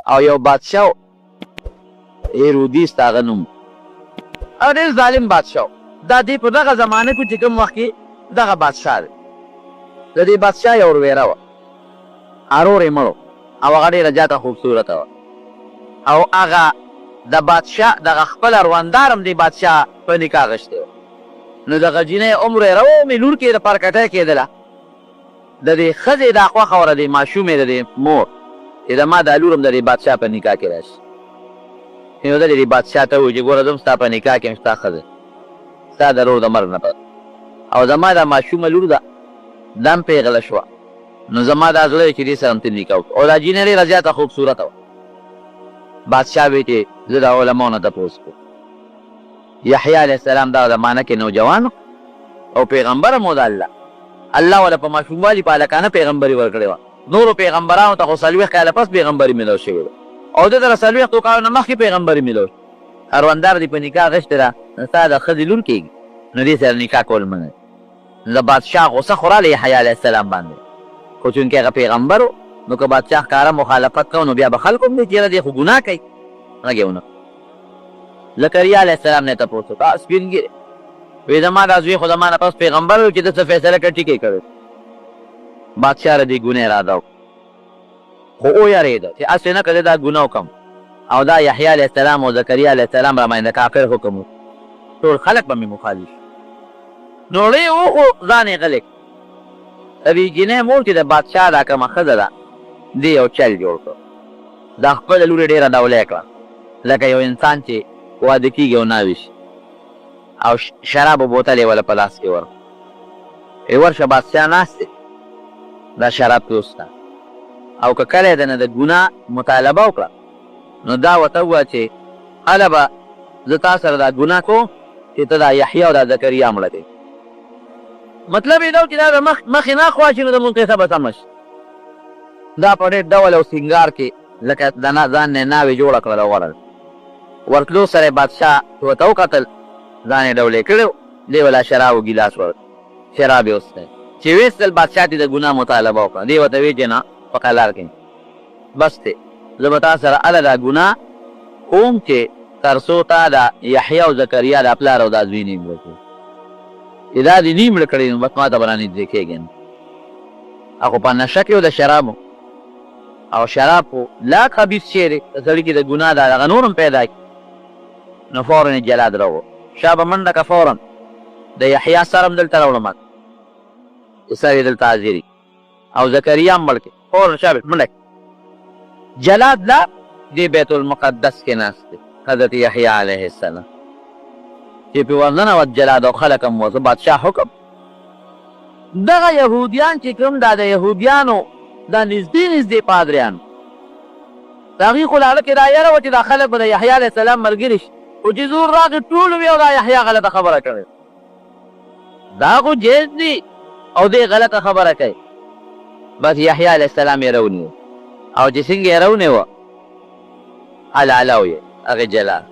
او یو بادشاه هیرودیس هغه نوم او ډېر ظالم بادشاه دا دې په دغه زمانه کې چې کوم وخت کې دغه بادشاه دی د دې بادشاه یو ورېره وه ارور یې مړ او هغه ډېره زیاته خوبصورته وه او هغه د بادشاه دغه خپل اروندار هم دې بادشاه په نکاح غشتی و نو دغه جینۍ عمر یې رو مې لور کې د پرکټۍ کېدله د دې ښځې دا خوښه وه د دې ماشوم یې د دې مور چې د ما دا لور هم د دې بادشاه په نکاح کې راشي نو ده دې بادشاه ته وویل چې ګوره زه ستا په نکاح کې یم ستا ښځه ستا د رور د مرګ نه پس او زما دا ماشومه لور ده دا هم پېغله شوه نو زما دا زړه دی چې دې سره هم ته نکاح وکړو او دا جینۍ ډېره زیاته خوبصورته وه بادشاه وی چې زه د علماو نه تپوس کوم یحیی علیه السلام دغه زمانه کې نوجوان او پیغمبر هم و د الله وله په ماشوموالي په هلکانه پیغمبري ورکړې وه نورو پیغمبرانو ته خو 40 کاله پس پیغمبري میلاو شوې ده او ده ته 40 کالو نه مخکې پیغمبري میلاو اروندار دې په نکاح غشتې ده نو ستا د ښځې لور کېږي نو دې سره نکاح کول منع د بادشاه غوسه خو راله یحیی علیه السلام باندې خو چونکې هغه پیغمبر و نو که بادشاه ښکاره مخالفت کوو نو بیا به خلکو هم دې چې یاره دې خو ګناه کوي غږ یې ونه زکریا علیه السلام نه یې تپوس وکړه سپین ږیرې وی زما دا زوی خو زما نه پس پیغمبر و چې ده څه فیصله کړه ټیکې کړې بادشاه له دې ګناه اراده وکړه خو ویرېده چې هسې نه که زه دا ګناه وکړم او دا یحیی علیه السلام او زکریا علیه السلام را باندې کافر حکم وکړي ټول خلک به مې مخالف نو ړی و خو ځان یې غلی د دې جینۍ مور چې د بادشاه دا کومه ښځه ده دې یو چل جوړ کړ دا خپله لور یې ډېره ډولۍ کړه لکه یو انسان چې واده کېږي او ناوي شي او شرابو بوتل یې وله په لاس کې ورکړ ای ورشه بادشاه ناست دی دا شراب پې وڅښه او که کله یې د نه د ګناه مطالبه وکړه نو دا ورته ووایه چې هله به زه تا سره دا ګناه کوم چې ته دا یحیی او دا زکریا مړه کوې مطلب یې دا و چې دا د مخې نه خواشي نو د مونږ قصه به سمه شي دا په ډېر ډول او سینګار کې لکه د ځان نه ناوې جوړه کړله او وړل ورتلو سره بادشاه ورته وکتل ځان یې ډولې کړی و دې ولا شرابو ګیلاس ورکړ شراب یې وڅښی چې ویستل بادشاه ته د ګناه مطالبه وکړه دې ورته ویې چې نه په قلار کې بس دی زه به تا سره هله دا ګناه کوم چې تر څو تا د یحیی او زکریا د پلار او دا زوی نه مړه کړي چې دا دې نه مړه کړي نو بس ما ته به رانږدې کېږي نه هغه په نشه کې و د شرابو او شراب خو لا خبیث شی دی د سړي کې د ګناه دا دغه نور هم پیدا کړي نو فورا یې جلاد راوړ شا به منډه که فورا د یحیی سر هم دلته راوړم سر یې دلته حاضري او زکریا هم مړ کړي فورا شا منډه جلاد لا دې بیت المقدس کې ناست دی حضرت یحیی علیه السلام چې پې ورننوت جلاد او خلک هم وځه بادشاه حکم دغه یهودیان چې کوم دا د یهودیانو دا نږدې پادریان د هغوی خو له هغه کې دا یره وه چې دا خلک به د یحیی علیه السلام ملګري شي خو چې زور راغی ټول وي او دا یحیی غلطه خبره کړې دا خو جیز دي او دې غلطه خبره کوي بس یحیی علیه السلام یې رونیو او چې څنګه یې رونیوه حلالاو یې هغې جلا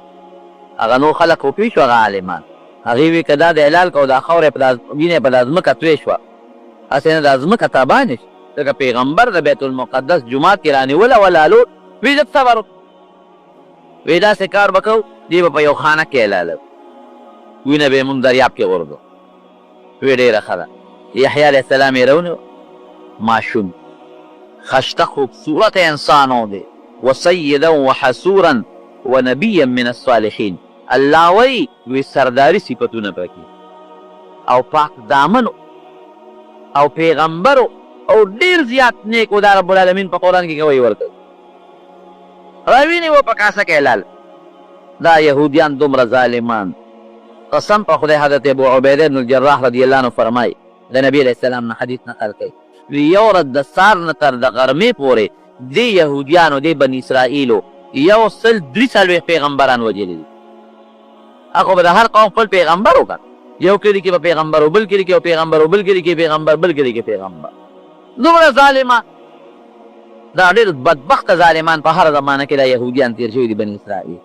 هغه نور خلک خو پوه شو هغه عالمان هغې وی که دا د حلال کو دا خاوره وینې په دا ځمکه توی شوه هسې نه دا ځمکه تابانې شي ځکه پیغمبر د بیت المقدس جومات کې رانیوله ولالو وی زه صبر وکړو وی داسې کار به کوو دې به په یو خانه کې حلالو وینه به یې مونږ دریاب کې غورځو وی ډېره ښه ده یحیی علیه السلام یې رونیو ماشوم خشته خوبصورت انسانو دی وسیدا وحسورا ونبیا من الصالحین الله وی سرداری صفتونه پکې او پاک دامنو او پیغمبرو او ډیر زیات نیک و دا رب العالمین په قرآن کې گواهی ورکړي راوینې و په کاسه کې حلال دا یهودیان دومره ظالمان قسم په خدای حضرت ابو عبیده بن الجراح رضی الله عنه فرمایي د نبی علیه السلام نه حدیث نقل کوي یو ورځ د سار نه تر د غرمې پورې دې یهودیانو دې بني اسرائیلو 143 پیغمبران وجلي دي هغه به د هر قوم خپل پیغمبر وکړ یو کلي کې به پیغمبر او بل کلي کې پیغمبر او بل کلي کې پیغمبر بل کلي کې پیغمبر دومره ظالمان دا ډېر بدبخته ظالمان په هر زمانه کې دا یهودیان تېر شوي دي بني اسرائیل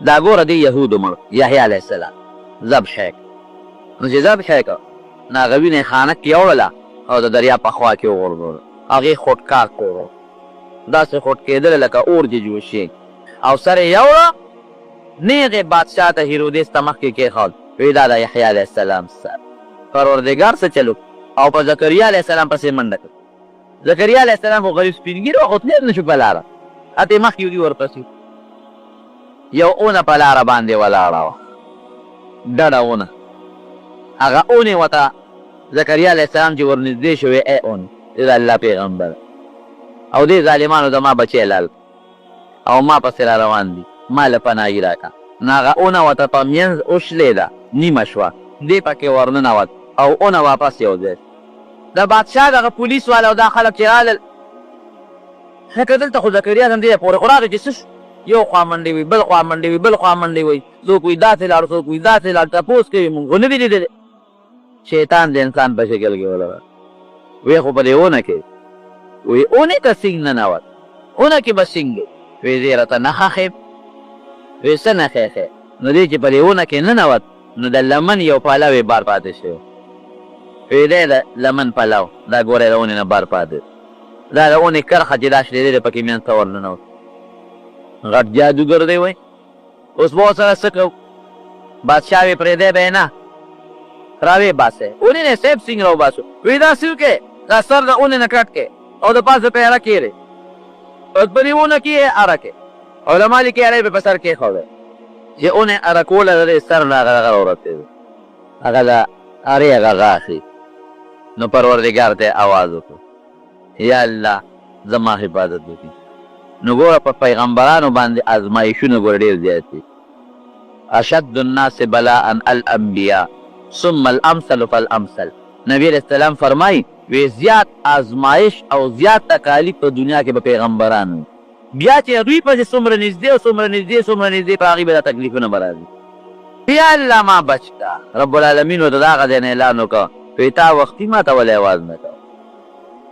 دا ګوره دې یهودو مړ یحیی علیه السلام ذبح یې نو چې ذبح یې کړ نو هغه وینه یې خانک کې یوړله او د دریاب په خوا کې وغورځوله هغې خودکار کړو داسې خوټ کېدل لکه اور چې جوړ شي او سر یې یوړه نیغې بادشاه ته هیرودیس ته مخکې کېښود وی دا د یحیی علیه السلام سر پروردګار څه چلو او په زکریا علیه السلام پسې منډه کړه زکریا علیه السلام خو غریب سپین ږیری و خو تللی نه شو په لاره اتې مخکې ودي ورپسې یو اونه په لاره باندې ولاړه وه ډډه اونه هغه اونې ورته زکریا علیه السلام چې ورنږدې شو ای اون د الله پیغمبر او دې ظالمانو زما بچی لال او ما پسې را روان دي ما له پناهي راکړه نو هغه اونه ورته په منځ اوښلې ده نیمه شوه دې پکې ورننوت او اونه واپس یو ځای د بادشاه دغه پولیس والا او دا خلک چې رالل ښه دلته خو زکریا هم دې پورې خو راغی چې څه یو خوا منډې وي بل خوا منډې وي بل خوا منډې وي څوک وایي داسې لاړو څوک وایي داسې لاړ تپوس کوي مونږ خو نه دي لیدلی شیطان د انسان په شکل کې ولګه وی خو په دې اونه کې وی اونې ته سینګ ننوت اونه کې به سینګ وی دې راته نښه ښیم وی څه نښې ښې نو دې چې په دې اونه کې ننوت نو د لمن یو پلو یې بار پاتې شوی وی دی د لمن پلو دا ګوره د اونې نه بار پاتې دا د اونې کرښه چې دا شلېدلې پکې منځ ته ورننوت غټ جادوګر دی وی اوس به ورسره څه کوو بادشاه وی پرېږدی به یې نه راوی باسه اونې نه سیب سینګ راوباسو وی داسې وکړې دا سر د اونې نه کټ کې او د پاسه په یاره کېږدې اوس په دې اونه کې یې اره کې او د مالې کې یاره یې په سر کېښودی چې اونې اره کوله د دې سر نه هغه دغه راورسېدو هغه د ارې هغه غاښي نو پروردګار ته اواز وکړو یا الله زما حفاظت وکړي نو ګوره په پیغمبرانو باندې ازمایښونه ګوره ډېر زیات دي اشد الناس بلاء الانبیاء ثم الامثل فالامثل نبی علیہ السلام فرمای وی زیات آزمایش او زیات تکالیف په دنیا کې به پیغمبرانو بیا چې دوی پسې څومره نږدې او څومره نږدې په هغې به دا تکلیفونه به راځي یا الله ما بچ کړه رب العالمین ورته د هغه ځای نه اعلان وکړه وی تا وختي ما ته ولې اواز نه کوه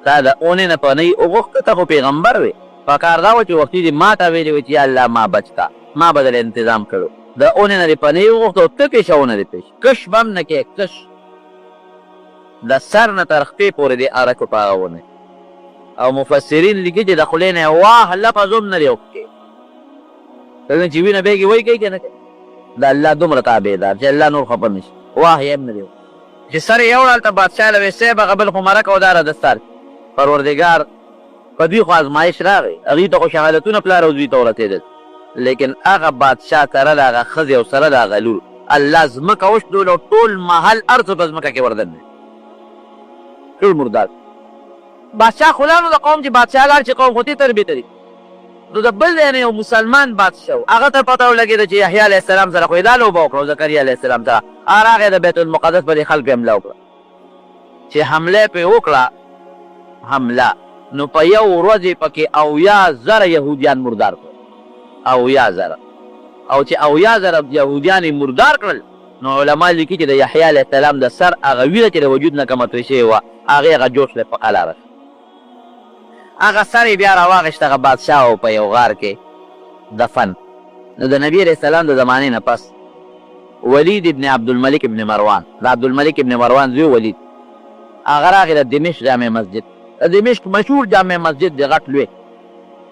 تا د اونې نه پنۍ وغوښته ته خو پیغمبر وې پکار دا و چې وختي دې ما ته ویلې وې چې یا الله ما بچ کړه ما به دله انتظام کړو د اونې نه دې پنۍ وغوښته او ته پېښه ونه دې پېښ کش به هم نه کې کش د سر نه تر خپې پورې دې ارکو په هغه ونه او مفسرین لیکي چې د خولې نه واه لفظ هم نه دی وکړې څنګه چې وینه بېګې وایي کوي که نه کوي د الله دومره تابعدار چې الله نور خفه نه شي واه یې هم نه دی چې سر یې یوړه هلته بادشاه له ویې صیب هغه بل خو مرکه و دا راده سر پروردګار په دوی خو ازمایش راغی هغوی ته خو شهادتونه پلار او زوی ته ورسېدل لیکن هغه بادشاه سره د هغه ښځې او سره د هغه لور الله ځمکه وشلول او ټول محل هر څه په ځمکه کې وردننه ټول مردار بادشاه خو لا نو د قوم چې بادشاه لاړ چې قوم خو دې تربیې لري نو د بل ځای نه یو مسلمان بادشاه و هغه ته پته ولګېده چې یحیی علیه السلام سره خو یې دا لوبه وکړه او زکریا علیه السلام سره راغی د بیت المقدس په دې خلکو حمله وکړه چې حمله پرې وکړه حمله نو په یو ورځې پکې 80,000 یهودیان مردار کړل 80,000 او چې 80,000 یهودیان یې مردار کړل نو علما لیکي چې د یحیی علیه السلام د سر هغه وینه چې د وجود نه کمه توی شوې وه هغې هغه جوش دی په قلاره هغه سر یې بیا راواخېست هغه بادشاه و په یو غار کې دفن نو د نبي علیه السلام د زمانې نه پس ولید ابن عبدالملک ابن مروان د عبدالملک ابن مروان زوی ولید هغه راغی د دمشق جامع مسجد د دمشق مشهور جامع مسجد دی غټ لوی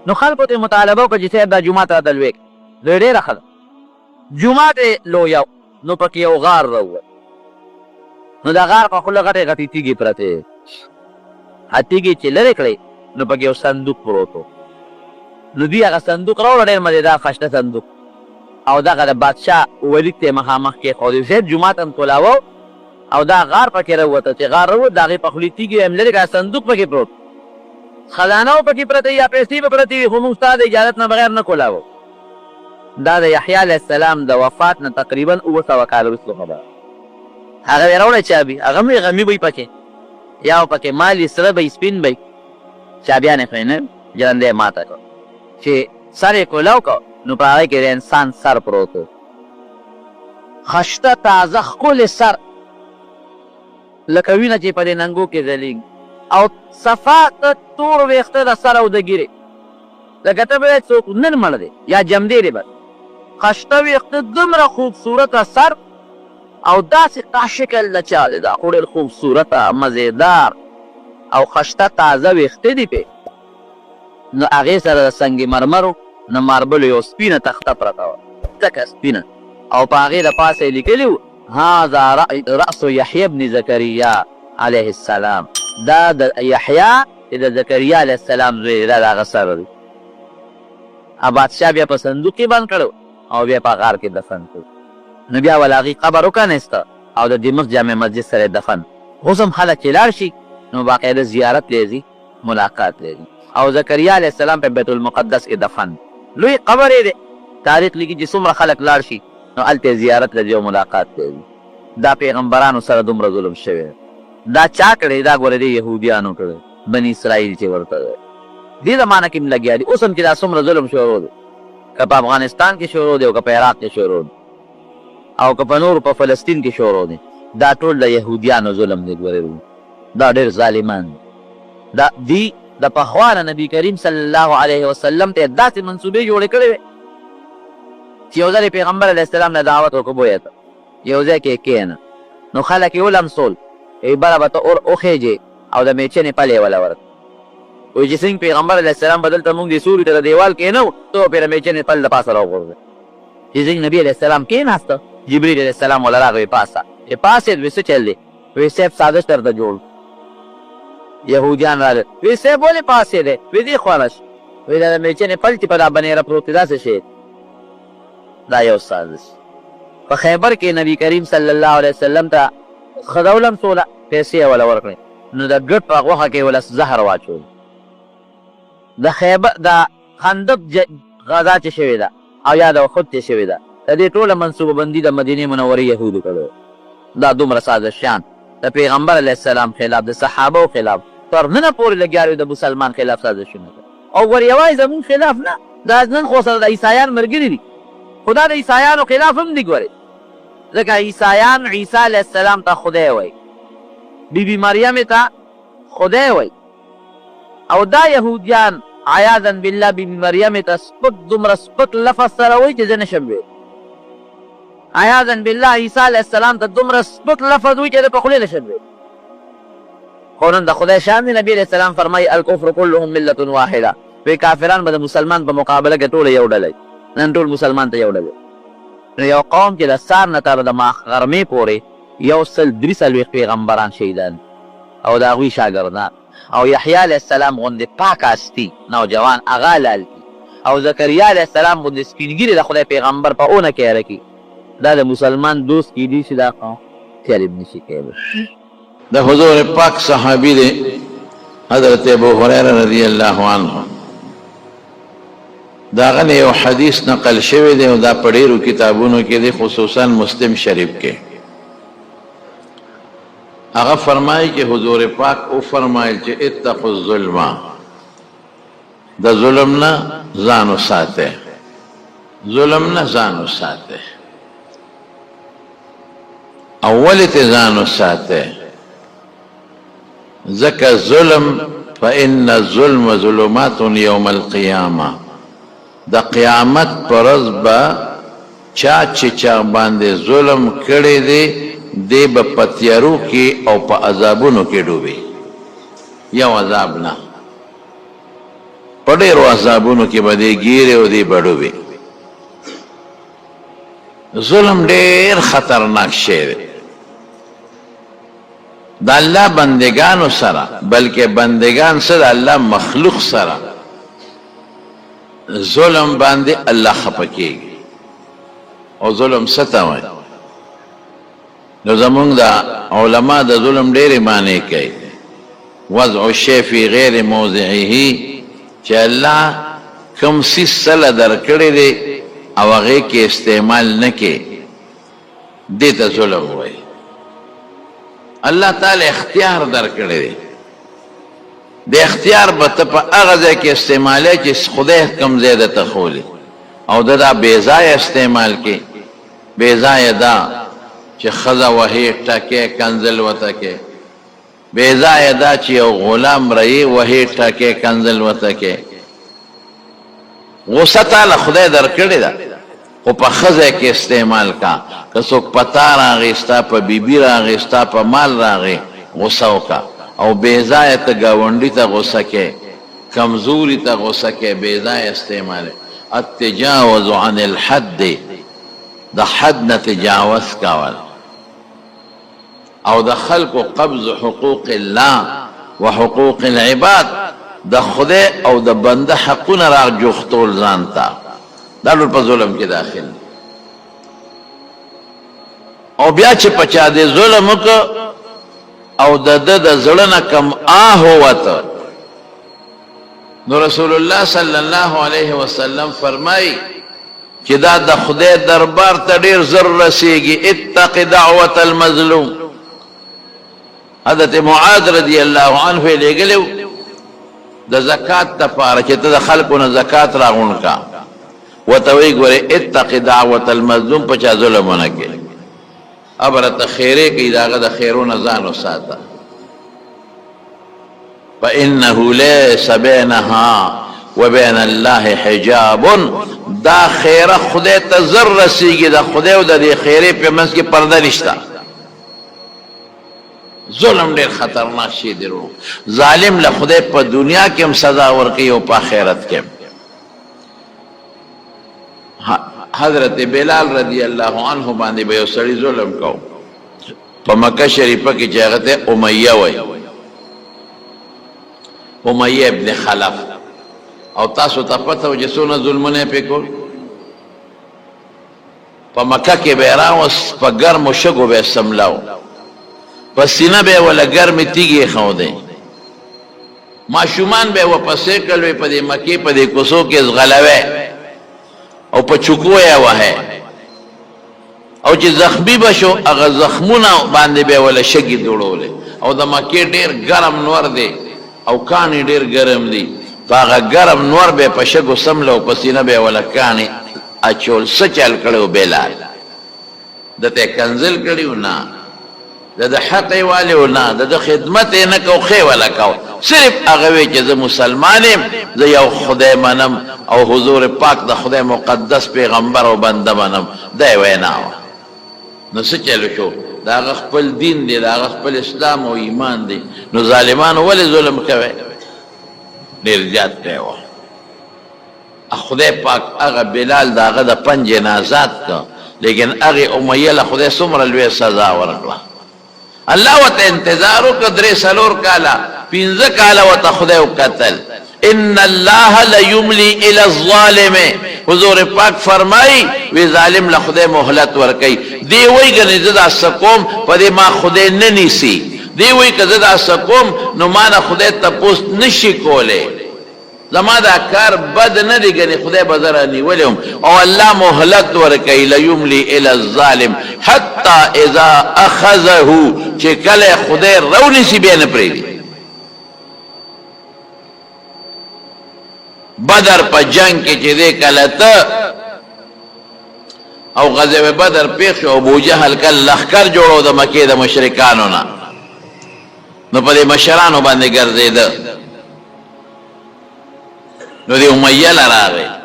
نو خلکو ته مطالبه وکړه چې صاحب دا جومات راته لوی کړه ډېره ښه ده جومات یې لوی نو پکې یو غار راووت نو د غار په خوله غټې غټې تیږې پرتې تیږې چې لرې کړې نو پکې یو صندوق پروت و نو دوی هغه صندوق راوړه ډېر مزېدار ښایسته صندوق او دغه د بادشاه ولید ته مخامخ کېښودی صاحب جومات هم تولاوه او دا غار پکې راووته چې غار راووت د هغې په خولې تیږې هم لرې کړه صندوق پکې پروت خزانه و پکې پرته یا پیسې به پرتې وي خو موږ ستا د اجازت نه بغیر نه کولاوه دا د یحیی علیه السلام د وفات نه تقریبا 700 کاله وروسته خبره هغه یې راوړی چابي هغه هم غمي به پکې یا پکې مالي سره به سپین به چابیان یې خو یې نه جرنده یې ماته کړ چې سر یې کولاو کړ نو په هغې کې د انسان سر پروت و خشته تازه ښکلې سر لکه وینه چې په دې ننګو کې ځلیږي او صفا تور ویښته د سر او د ګیرې لکه ته به څوک نن مړ دی یا جمدې دی بس خشته ویښته دومره خوبصورته سر او داسې کا شکل د چا دی دا خو ډېر خوبصورته مزېدار او خشته تازه ویښته دي پې نو هغې سره د سنگ مرمرو نه ماربلو یو سپینه تخته پرته وه، تکه سپینه، او په هغې د پاسه یې لیکلي وو هذا رأس یحیی بن زکریا علیه السلام، دا د یحیی چې د زکریا علیه السلام زوی دا د هغه سر دی. بادشاه بیا په صندوق کې بند کړو او بیا په غار کې دفن کړو. نو بیا ول هغې قبر وکنیسته او د دمشق جامع مسجد سره دفن. اوس هم خلک چې لاړ شي نو باقاعده زیارت لري، ملاقات لري. او زکریا علیه السلام په بیت المقدس کې دفن، لوی قبر یې دی. تاریخ لیکي چې څومره خلک لاړ شي نو هلته زیارت لري او ملاقات لري. دا پیغمبرانو سره دومره ظلم شوی، دا چا کړی؟ دا ګوره دی یهودیانو کړی، بني اسرائیل چې ورته دی. دې زمانه کې هم لګیا دي، اوس هم چې دا څومره ظلم شروع دی، که په افغانستان کې شروع دی او که په عراق کې شروع دی او که په نورو په فلسطین کې شروع دی، دا ټول د یهودیانو ظلم دی. ګورې دا ډېر ظالمان دا دی. د پخوا نه نبي کریم صلی الله علیه وسلم ته داسې منصوبې جوړې کړې وې چې یو ځل پیغمبر علیه السلام نه دعوت وکړو بویه ته یو ځای کې کښېنه، نو خلک یې ولمسول، بله به ته اور وخېجې او د میچنې پل یې وله ورکړ. وایي چې څنګه پیغمبر علیه السلام به دلته مونږ دې سوري ته د دیوال کښېنو، ته به پرې میچنې پل د پاسه راوغورځې. چې څنګه نبي علیه السلام کښېناسته، جبریل علیه السلام وله راغی پاسه، چې پاسېد وایي څه چل دی؟ وایي صاحب سازش درته جوړ. یهودیان راغلل، وایي صاحب ولې پاسېدی؟ وایي دې خوا راشي. وایي دا د میچنې پل چې په دا بنیره پروت دی دا څه شی؟ دا یو سازش. په خیبر کې نبی کریم صلی الله علیه وسلم ته ښځه ولمسوله، پیسې یې وله ورکړې، نو د ګډ په غوښه کې وله زهر واچول. د خیبر د خندق غزا چې شوې ده او یا د احد چې شوې ده، د دې ټوله منصوبه بندي د مدینې منورې یهودو کړې. دا دومره سازشیان د پیغمبر علیه السلام خلاف، د صحابو خلاف، تر ننه پورې لګیا د مسلمان خلاف سازشونه کوي. او ور یوازې زمونږ خلاف نه، دا نن خو سره د عیسایان ملګري دي، خو دا د عیسایانو خلاف هم دي. ګورې ځکه عیسایان عیسی علیه السلام ته خدای وایي، بیبي مریم ته خدای وایي، او دا یهودیان عیاذا بالله بیبي مریم ته سپک دومره سپک لفظ سره وایي چې زه نشم ویلی. عیاذا بالله عیسی علیه السلام ته دومره سپک لفظ وایي چې زه په خولې نشم ویلی. خو نن د خدای شان دی. نبي علیه السلام فرمایي الکفر کلهم ملة واحده، وایي کافران به د مسلمان په مقابله کې ټوله یو ډله. نن ټول مسلمان ته یو ډله. نو یو قوم چې د سار نه تر د غرمې پورې 143 پیغمبران شهیدان او د هغوی شاګردان او یحیی علیه السلام غوندې پاک هستي نوجوان هغه لال کي او زکریا علیه السلام غوندې سپینګیري د خدای پیغمبر په اونه کې هلکي، دا د مسلمان دوست کیدی شي دا قوم تیارب نشي کېدلی. د حضور پاک صحابي دی حضرت ابو هریره رضی الله عنه، دا غنه یو حدیث نقل شوی دی او دا په ډېرو کتابونو کې دی، خصوصا مسلم شریف کې. هغه فرمایي چې حضور پاک او فرمایل چې اتقوا الظلم، د ظلم نه ځان وساتئ، ظلم نه ځان وساتئ، اول ته ځان وساتئ، ځکه ظلم فإن الظلم ظلمات یوم القیامه، د قیامت پر ورځ به چا چې چا باندې ظلم کړی دی دی به په تیارو کې او په عذابونو کې ډوبي. یو عذاب نه، په ډېرو عذابونو کې به دی ګیرې او دی به ډوبي. ظلم ډېر خطرناک شی دی د الله بندگانو سره، بلکې بندگان سره الله مخلوق سره ظلم باندې الله خفه کېږي. او ظلم څه ته وایي؟ نو زمونږ د علما د ظلم ډېرې معنی کوي. وضع الشی فی غیر موضعه، چې الله کوم څیز سله درکړی دی او هغې کې استعمال نه کې، دې ته ظلم وایي. الله تعالی اختیار درکړی دی، د اختیار به ته په هغه ځای کې استعمالی چې خدای کوم ځای درته ښولي، او د دا بې ځایه استعمال کې. بې ځایه دا چې ښځه وهې ټکې کنځل وته کې، بې ځایه دا چې یو غلام رهي وهې ټکې کنځل وته کې. غصه تعالی خدای درکړې ده، خو په ښه ځای کې استعمال کا. که څوک په تا راغی، ستا په بیبي راغی، ستا په مال راغی، غصه وکړه. او بې ځایه ته ګاونډي ته غصه کې، کمزوری تا غصه کې بیځای استعمال التجاوز عن الحد د حد نه تجاوز کول او د خلق قبض حقوق الله وحقوق العباد د خدای او د بنده حقونه را جوختول ځان ته دا ټول په ظلم کې داخل او بیا چې پچا دې ظلم وکړ او د زړه نه کم وته نو رسول الله صلی الله علیه وسلم فرمای چې دا د خدای دربار ته ډیر زر رسیږي اتق دعوت المظلوم حضرت معاذ رضی الله عنه لګلو د زکات لپاره چې ته د خلکو نه زکات راغون کا وته وی ګوره اتق دعوت المظلوم په چا ظلم نه کې ابرته خیره کې داغه د خیرونه ځان وساته فإنه ليس بينها وبين الله حجاب دا خیره خدای ته زر رسیږي دا خدای او د خیره په منځ کې پرده نشته ظلم ډیر خطرناک شی دی ظالم له خدای په دنیا کې هم سزا ورکوي او په آخرت کې حضرت بلال رضی الله عنه باندې به یو سړی ظلم کو په مکه شریفه کې چې هغه ته امیہ وای امیہ ابن خلف او تاسو ته پته و چې څونه ظلمونه پې کول په مکه کې به راوس په ګرمو شګو به سملاو په سینه به ولا ګرمې تیږې ښودې ماشومان به ورپسې کړل په دې مکې په دې کوڅو کې ځغلوي او په چوکو یې وهه او چې زخمی بشو هغه زخمونه باندې به ولا شګي جوړولې او د مکې ډیر ګرم نور دی او کانی ډیر ګرم دی هغه ګرم نور به په شګو سملو په سینه به ولا کانی اچول سچل کړو بلال دته کنزل کړیو نه د حق والو نه د خدمت نه کو خې ولا کو صرف هغه وی چې زه مسلمان یم زه یو خدای منم او حضور پاک د خدای مقدس پیغمبر او بنده منم دا وینا نو څه چلو شو دا خپل دین دی دا خپل اسلام او ایمان دی نو ظالمان ولې ظلم کوي ډیر زیات کوي خدای پاک هغه بلال داغه د پنځه نازات کا لیکن هغه امیہ له خدای څومره لوی سزا ورکړه الله وته انتظار وکړه 3 کاله 15 کاله وته خدای وکتل ان الله ليملي الى الظالم حضور پاک فرمای وی ظالم له خدای مهلت ورکي دی وی کنه زدا سقوم په ما خدای نه نیسی دی وی که زدا سقوم نو ما نه خدای تپوس نشي کوله زما دا کار بد نه دی کنه خدای بزر نیولم او الله مهلت ورکي ليملي الى الظالم حتى اذا اخذه چې کله خدای رونی سی بین پری بدر په جنگ کې چې دې کله ته او غزوه بدر پیښ او ابو جهل کله لخر جوړو د مکې د مشرکانو نه نو په دې مشرانو باندې ګرځید نو دې امیہ لراغه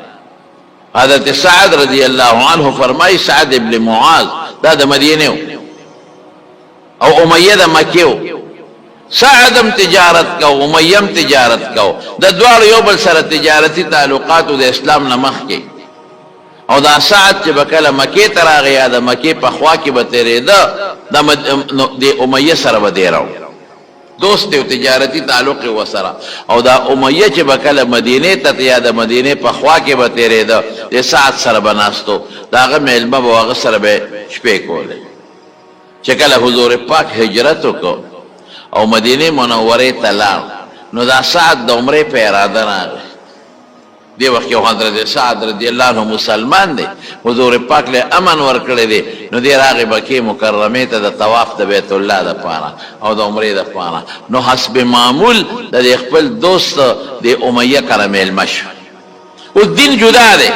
حضرت سعد رضی الله عنه فرمای سعد ابن معاذ دا د مدینه او امیہ د مکه سعدم تجارت کو امیہ تجارت کو د دوړ یو بل سره تجارتی تعلقات د اسلام نه مخ کې او دا سعد چې بکله مکه تراغه یا د مکه په خوا کې به تیرې د امیہ سره به دیراو دوست او تجارتی تعلق وسره او دا امیہ چې بکله مدینه ته یا د مدینه په خوا کې به تیرې د سعد سره بناستو داغه ملمه به هغه سره به شپې کوله چې کله حضور پاک هجرت وکړ او مدینه منوره ته لاړ نو دا سعد د عمره په اراده راغی دی وخت یو حضرت سعد رضی الله عنه مسلمان دی حضور پاک له امن ورکړی دی نو دی راغی مکه مکرمه ته د طواف د بیت الله د پاره او د عمره د پاره نو حسب معمول د خپل دوست د امیہ کرمیل مش او دین جدا دی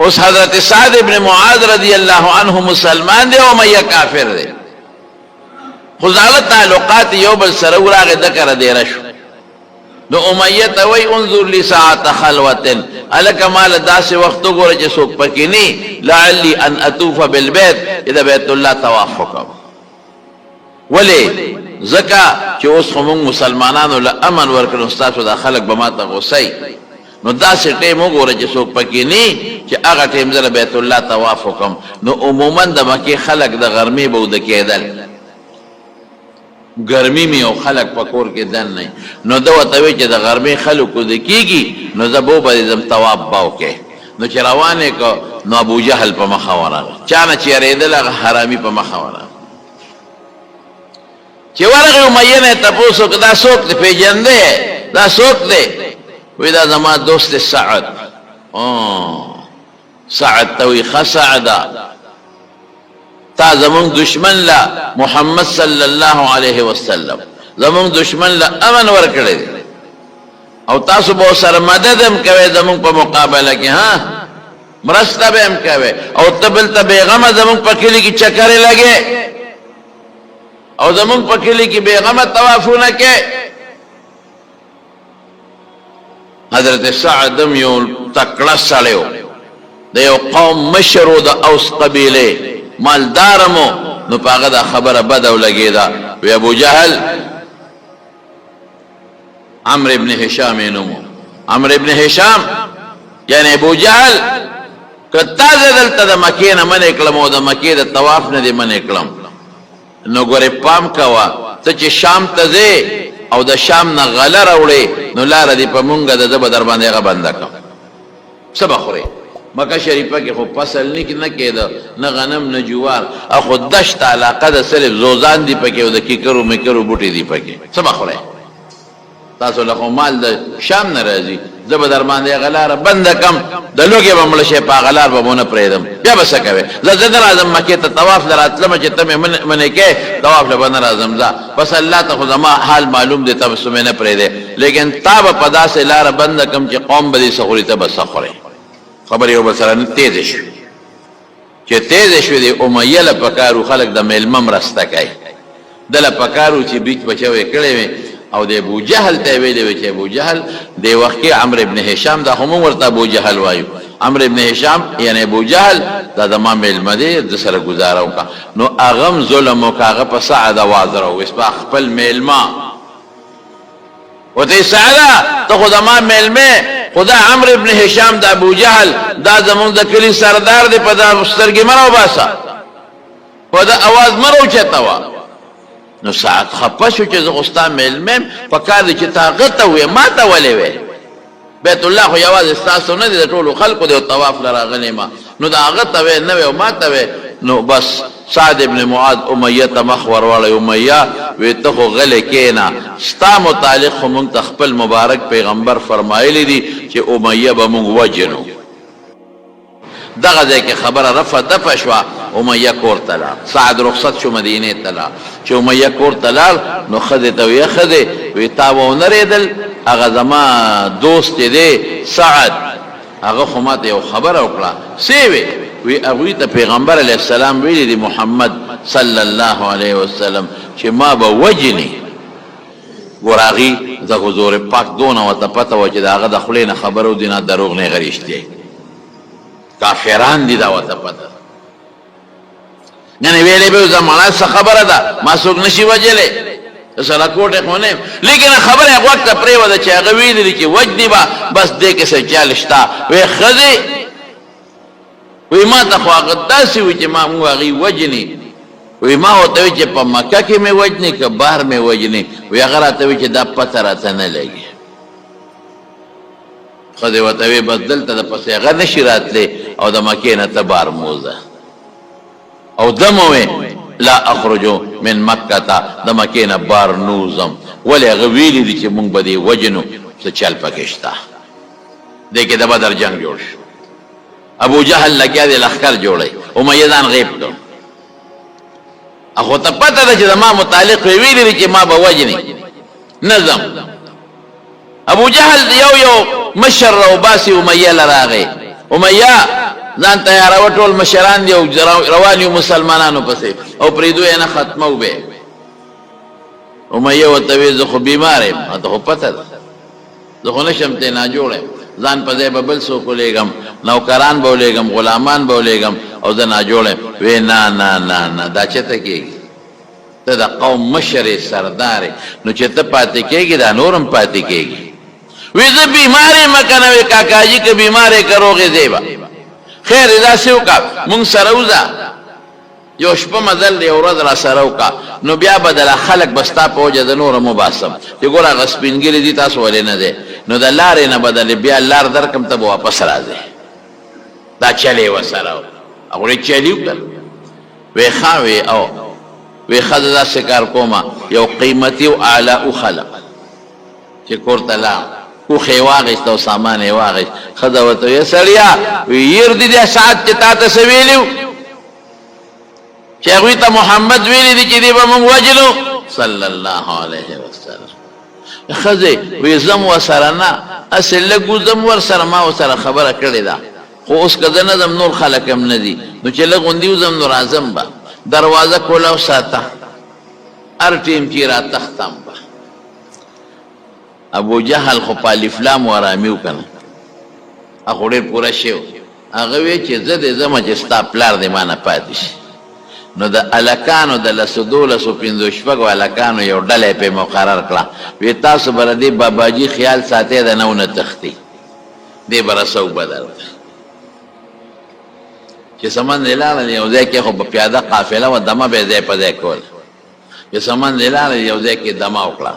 اوس حضرت سعد ابن معاذ رضی الله عنه مسلمان دی او امیہ کافر دی خزاله تعلقات یو بل سره ورغه ذکر دی رشو نو امیہ ته وی انظر لساعت خلوتن الک مال داس وخت ګوره چې څوک پکې ني لعلی ان اطوف بالبيت اذا بیت الله طواف وکم ولې ځکه چې اوس خو موږ مسلمانانو له امن ورکړو ستاسو دا خلک به ماته غوسئ نو داسې ټیم وګوره چې څوک پکې نه چې هغه ټیم زه بیت الله طواف وکړم نو عموما د مکې خلک د غرمې به اوده کېدل ګرمي مې او خلک په کور کې دن نه نو ده ورته وایي چې د غرمې خلک اوده کېږي نو زه به وبرېږم طواف به وکړې نو چې روان یې کړ نو ابوجهل په مخه ورغی چا نه چې یارېدل هغه حرامي په مخه ورغی چې ورغی امیه نه یې تپوس وکړ دا څوک دی پېژندی دا څوک دی وی دا زما دوست سعد سعد توی خ سعدا تا زمون دشمن لا محمد صلی الله علیه وسلم زمون دشمن لا امن ورکړی او تاسو به سره مدد هم کوي زمون په مقابله کې ها مرسته به هم کوي او تبل ته بیغمه زمون په کلی کې چکرې لګي او زمون په کلی کې بیغمه طوافونه کوي حضرت سعدم یو تکړه سړیو د یو قوم مشرو د اوس قبیله مالدارمو نو په هغه دا خبره بده ولګېده وی ابو جهل عمرو ابن هشام یې نوم عمرو ابن هشام یعنی ابو جهل که تا زه دلته د مکې نه منې کړم او د مکې د طواف نه دې منې کړم نو ګورې پام کوه ته چې شام ته ځې او د شام نه غله راوړې نو لاره دې په مونږه د زه به در باندې هغه بنده کړم څه به خورې مکه شریفه کې خو فصل نه کېده نه غنم نه جوار او خو دشت علاقه د صرف زوزان دي پکې او د کیکرو میکرو بوټي دي پکې څه به خورې تاسو له خو مال د شام نه راځي زه به در باندې هغه لاره بنده کړم د لوږې به مړه شې په هغه لار به ونه پرېږدم بیا به څه کوې زه نه راځم مکې ته طواف له راتلمه چې ته مې منې کې طواف له به نه راځم ځه بس الله ته خو زما حال معلوم دی ته به څه مې نه پرېږدې لیکن تا به په داسې لاره بنده کړم چې قوم به دې څه خوري ته به څه خورې خبرې یو بل سره تیزې شوې چې تیزې شوې د امیه له پکارو خلک د میلمه مرسته کوي ده له پکارو چې بیچ بچوې کړی وې او د ابو جهل ته ویلې وې چې ابو جهل د وخت کې عمرو ابن هشام دا هم ورته ابو جهل وایو عمرو ابن هشام یعنی ابو جهل دا د ما میلمه دی د سره ګزاره وکړه نو هغه ظلم وکړه هغه په سعد اواز راوویست په خپل میلمه ورته سعده ته خو زما میلمه خدا عمرو ابن هشام د ابو جهل دا زمونږ د کلي سردار دی په دا سترګې مه راوباسه په دا اواز مه راوچتوه نو سعد خپه شو چې زه خو ستا میلمه یم پکار دی چې تا هغه ته ووایې ما ته ولې وې بیت الله خو یوازې ستاسو نه دی د ټولو خلکو دی او طواف له راغلی ما نو د هغه ته وې نه وې او ما ته وې نو بس سعد ابن معاذ امیه ته مخ ورواړی امیه وی ته خو غلی کېنه ستا متعلق خو مونږ ته خپل مبارک پیغمبر فرمایلی دي چې امیه به مونږ وجنو دغه ځای کې خبره رفع دفع شوه امیه کور ته لاړ سعد رخصت شو مدینې ته لاړ چې امیه کور ته لاړ نو ښځې ته ویې ښځې وی تا به ونه رېدل هغه زما دوست چې دی سعد هغه خو ماته یو خبره وکړه څه وې وی هغوی ته پیغمبر علیه السلام ویلي دي محمد صلی الله علیه وسلم چې ما به وجني ګور هغې د حضور پاک دونه ورته پته وه چې د هغه د خولې نه خبره ودي نه دروغ نه هغه رښتیا کافران دي دا ورته پته یعنې ویلې به زه مړه څه خبره ده ما څوک نشي وجلی سره کوټې خو نه لیکن خبره یې غوږ ته پرېوته چې هغه ویلي دي چې وجدي به بس دې کې څه چل شته وی ښځې وی ما ته خو هغه داسې وي چې ما مونږ هغې وجني وی ما ورته وی چې په مکه کې مې وجني که بهر مې وجني وی هغه راته وی چې دا پته راته نه لګي ښځې ورته وی بس دلته د پسې هغه نشي راتلی او د مکې نه ته بهر موزه او دم وی لا اخرجو من مکه ته د مکې نه بهر نوزم ولې هغه ویلي دي چې مونږ به دې وجنو څه چل پکې شته دې کې د بدر جنګ جوړ شو ابو جهل لګیا دی لښکر جوړی امیه ځان غیب کړ خو ته پته ده چې زما متعلق ویلي دي چې ما به وجني نظم ابو جهل یو مشر راوباسي امیه له راغی امیه ځان تیاروه ټول مشران دي او روان یو مسلمانانو پسې او پرېږدو یې نه ختمو به امیه ورته وی زه خو بیمار یم ما ته خو پته ده زه خو نشم ترې ناجوړ یم ځان په ځای به بل څوک ولېږم نوکران به ولېږم غلامان به ولېږم او زه ناجوړ یم وی نه نه نه نه دا چېرته کېږي ته د قوم مشر سردار، نو چې ته پاتې کېږي دا نورم پاتې کېږي. وی زه بیمارې مکنه وی کاکاجي که بیمارې که روغې دیبه خیر داسې وکړه مونږ سره وځه یو شپه مزل یو ورځ را سره وکړه، نو بیا به دله خلک به ستا په وجه د نوره مباسم چې ګوره هغه سپین ږیري دي تاسو ولې نه دی، نو د لارې نه به دلې بیا لار درکم ته به واپس راځې. دا چلې یې ورسره و. هغوی چلي وکړل. وی ښه وی او وی ښه زه داسې کار کومه یو قیمتي او اعلی اوښه چې کور ته لاړ اوښ یې واخېست او سامان یې واخېست. ښځه ورته ویې سړیه وی ير دي دې ساعت چې تا ته څه ویلي و چې هغوی ته محمد ویلي دي چې دې به مونږ وجلو صلی الله علیه وسلم. ښځې وی زم ورسره نه هسې لږ وځم ورسره ما ورسره خبره کړې ده، خو اوس که زه نه ځم نور خلک هم نه دي، نو چې لږ غوندي وځم نو راځم به دروازه کولاو ساته هر ټیم چې را تختم به. ابو جهل خو په الف لام ورامي وکنه هغه ډېر پوره شو. هغه وی چې زه دې ځمه چې ستا پلار دې ما نه پاتې شي. نو د الکانو د لسو دولسو پنځو شپږو الکانو یو ډله پې مقرر کړه، وی تاسو به د دې باباجي خیال ساتئ د نه ونه تښتي، دې به رسو بدل چې سمندې لاړل یو ځای کې خو به پیاده قافله وه دمه به یې ځای په ځای کول. چې سمندې لاړل یو ځای کې دمه وکړه،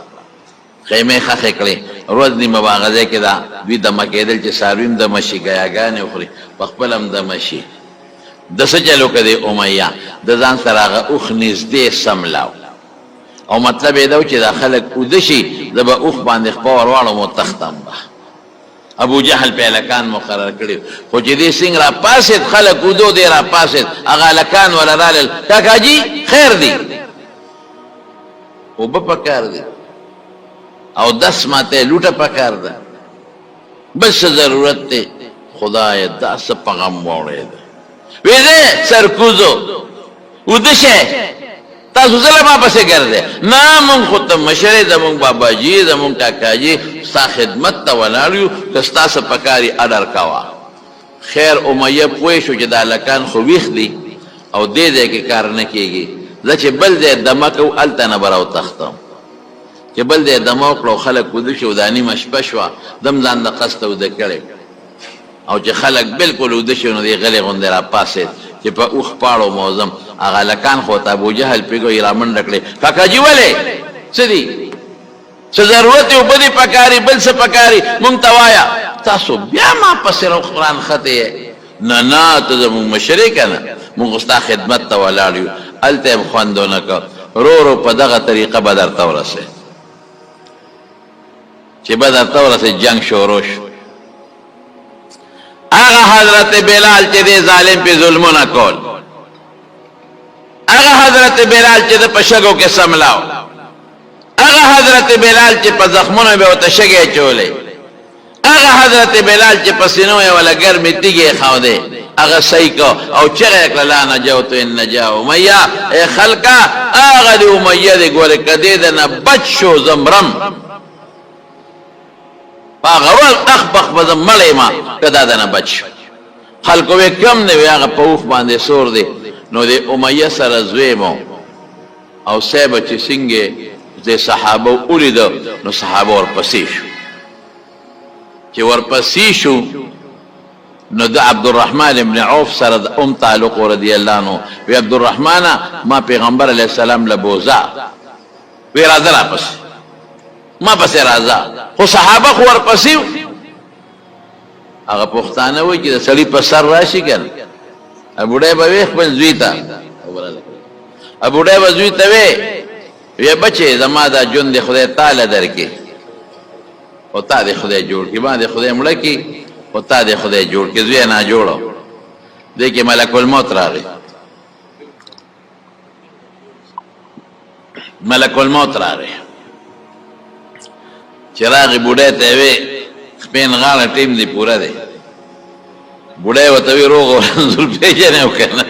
خیمې خښې کړې، روز نیمه به هغه ځای کې دا دوی دمه کېدل چې څاروي هم دمه شي ګیاګانې وخوري په خپله هم دمه شي. د څه چل وکړه د امیه د ځان سره هغه اوښ نږدې سملاو او مطلب یې دا و چې دا خلک اوده شي زه به اوښ باندې خپه ور واړم او تختم به. ابو جهل په هلکان مقرر کړي، خو چې دې سنګ را پاسېد خلک اودو دی را پاسېد هغه هلکان وله رالل کاکاجي خیر دی اوبه پکار دی او دس ماته لوټه پکار ده بس ضرورت دی خدای دا څه په غم واوړېده. وی زه سرکوزو اوده شه تاسو زله ما پسې ګرځئ نه مونږ خو ته مشر زمونږ باباجي زمونږ کاکاجي ستا خدمت ته ولاړ یو که ستا څه پکاري اډر کوه. خیر امیه پوه شو چې دا هلکان خو ویښ دي او دې ځای کې کار نه کېږي، زه چې بل ځای دمه کوو هلته نه به راوتښتم. چې بل ځای دمه وکړه او خلک وده شي او دا نیمه شپه شوه دم ځان د قصده وده کړی او چې خلک بلکل وده شي نو دې غلې غوندې را پاسېد چې په اوښ پاړو موزم هغه هلکان خو ته ابو جهل پېږوي را منډه کړې کاکاجي ولې څه دي څه ضرورت یې اوبه دې پکاري بل څه پکاري مونږ ته وایه. تاسو بیا ما پسې قرآن خطې یې نه نه ته زمونږ مشر یې که نه مونږ ستا خدمت ته ولاړ یو هلته یې خوند ونه کړ. رو رو په دغه طریقه به درته ورسېد چې به درته ورسېد جنګ شروع شو. هغه حضرت بلال چې دې ظالم پې ظلمونه کول، هغه حضرت بلال چې د په شګو کې سملاو، هغه حضرت بلال چې په زخمونو به ورته شګې اچولې، هغه حضرت بلال چې په سینو یې وله ګرمې تیږې ښودې هغه صحیح کو او چغې یې کړه لا نجوت ان نجا امیه ای خلکه هغه د امیه دی ګورې که دې د نه بچ شو زمرم هغه ول اخبخ به زه مړی ما که دا د نه بچ شو. خلکو وی کم دی وی هغه په اوښ باندې سور دی. نو د امیه سره زوی مو او صاحبه چې څنګه د صحابه ولیده نو صحابه ورپسې شو. چې ورپسې شو نو د عبدالرحمن ابن عوف سره د تعلق رضی الله عنه وی عبدالرحمنه ما پیغمبر علیه السلام له بوزا وی راځه راپسې ما پسې راځه خو صحابه خو ورپسې هغه پښتانه وایي چې د سړي په سر راشي که نه بوډۍ به وی خپل زوی ته بوډۍ به زوی ته وی بچې زما دا ژوند دې خدای تعالی درکړي او تا دې خدای جوړ کړي ما دې خدای مړه کړي او تا دې خدای جوړ کړي زوی یې ناجوړه دې کې ملک الموت راغی. ملک الموت راغی چې راغی بوډۍ ته یې وی سپین غاړه ټیم دې پوره دی. بوډۍ ورته وی روغ او رنځور پېژنې او که نه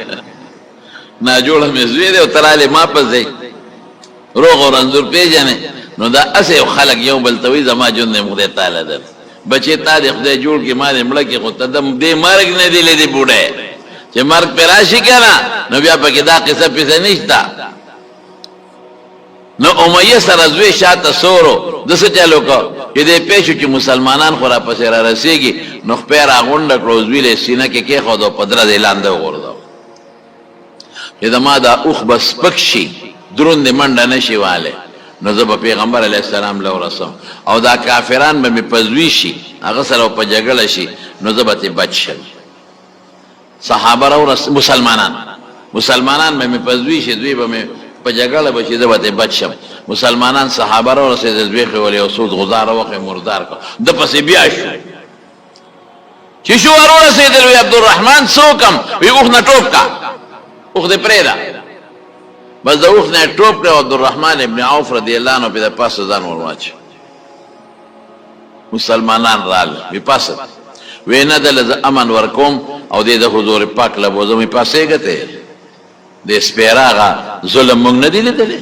ناجوړه مې زوی دی او ته رالې ما پسې روغ او رنځور پېژنې نو دا هسې یو خلک یو بل ته وایي زما ژوند دې خدای تعالی در بچې تا دې خدای جوړ کړي ما دې مړه کړي خو ته دې مرګ نه دی لیدې بوډۍ چې مرګ پې راشي که نه نو بیا پکې دا قصه پیسه نشته. نو امیه سره زوی شاته سورو د څه چلو کو چې دې پېښو چې مسلمانان خو را پسې را رسېږي نو خپې راغونډه کړو زوی له سینه کې کېښودو په دره دې لاندې وغورځو چې زما دا اوښ به سپک شي دروند دې منډه نه شي والی نو زه به پیغمبر علیه السلام له ورسم او دا کافران به مې په زوی شي هغه سره په جګړه شي نو زه به ترې بچ شم صحابه راورس مسلمانان به مې په زوی شي دوی به مې په جګړه به شي زه به ترې بچ شم مسلمانان صحابه راورسېدل دوی خو ولې یو سود غزاره وکړې مردار کړ ده پسې بیا شو چې شو ورورسېدل وی عبدالرحمن څه وکړم وی اوښ نه ټوپ کا اوښ دې پرېږده بس د اوښ نه یې ټوپ کړی او عبدالرحمن ابن عوف رضی الله عنه پې د پاسه ځان ور واچو مسلمانان راغله وی پاسه وی نه دله زه امن ورکوم او دې د حضور پاک له بوزم وی پاسېږه ته د سپېره هغه ظلم موږ نه دی لیدلی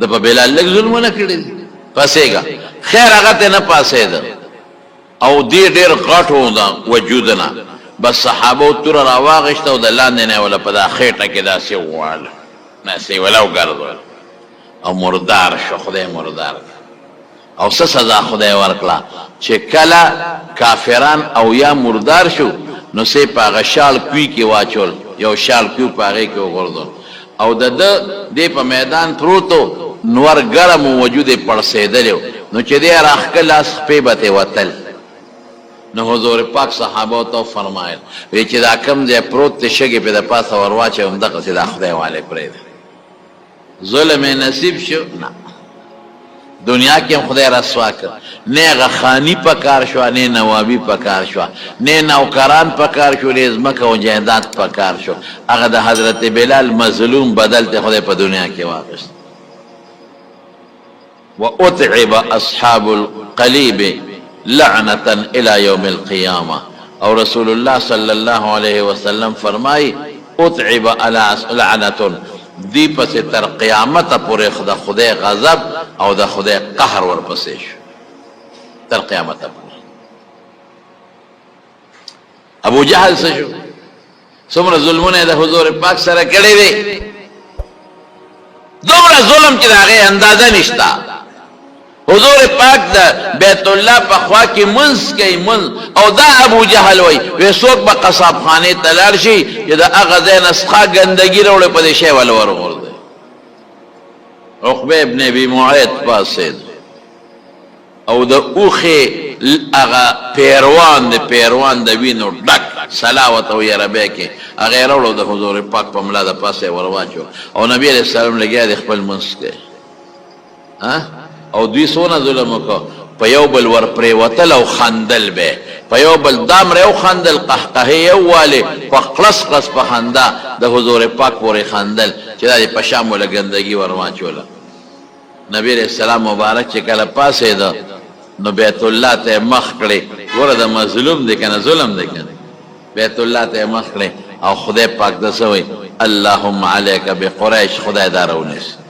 د په بلال لږ ظلمونه کړي دي پاسېږه خیر هغه ته نه پاسېده او دې ډېر غټ و د وجود نه بس صحابو توره راواغېسته او د لاندې نه یې وله په دا خېټه کې داسې وواله داسې یې وله وګرځول او مردار شو خدای مردار او څه سزا خدای ورکړه چې کله کافران او یا مردار شو نو سې په هغه شال کوی کې واچول یو شال کوی په هغې کې وغورځول او د ده دې په میدان پروتو نور ګرم و وجود یې پړسېدلی و نو چې دی راښکل لاس خپې به ترې وتل نو حضور پاک صحابو ته فرمایل وی چې دا کم ځای پروت دی شګې پې د پاسه ور واچوم دغسې دا خدای والی پرېږده ظلم یې نصیب شو نه دنیا کې هم خدای رسوا کړ نه هغه خاني په کار شوه نه نوابي په کار شوه نه نوکران په کار شو نه ځمکه او جایداد په کار شو هغه د حضرت بلال مظلوم بدل ته خدای په دنیا کې واخیست وأتعب أصحاب القليب لعنة إلى يوم القيامة او رسول الله صلی الله علیه وسلم فرمای اتعب لعنة دی پس تر قیامت پورې د خدای غضب او د خدای قهر ورپسې شو تر قیامت پورې ابو جهل څه شو څومره ظلمونه د حضور پاک سره کړی دی دومره ظلم چې د هغې اندازه نشته حضور پاک د بیت الله په خوا کې منځ کوي منځ او دا ابو جهل وی څوک به قصاب خانې ته لاړ شي چې د هغه ځای نه څخه ګندګي راوړی په دې شی ول ورغورځوي عقبه ابن ابي معيط پاسېد او د اوښې هغه پیروان د وینو ډک صلاوت او یربی کې هغه یې راوړو د حضور پاک په ملا د پاسه یې ور واچو او نبي علیه السلام لګیا دی خپل منځ کوي او دوی څونه ظلم وکړو په یو بل ور پرېوتل او خندل به په یو بل دامره او خندل قهقهې یو والې په قلس قلس په خندا د حضور پاک پورې خندل چې دا د په شام وله ګندګي ور واچوله نبي علیه السلام مبارک چې کله پاسېده نو بیت الله ته مخ کړی ګوره د مظلوم دی که نه ظلم دی که نه بیت الله ته مخ کړی او خدای پاک ده څه وایي اللهم علیک بقریش خدای دا راونیسي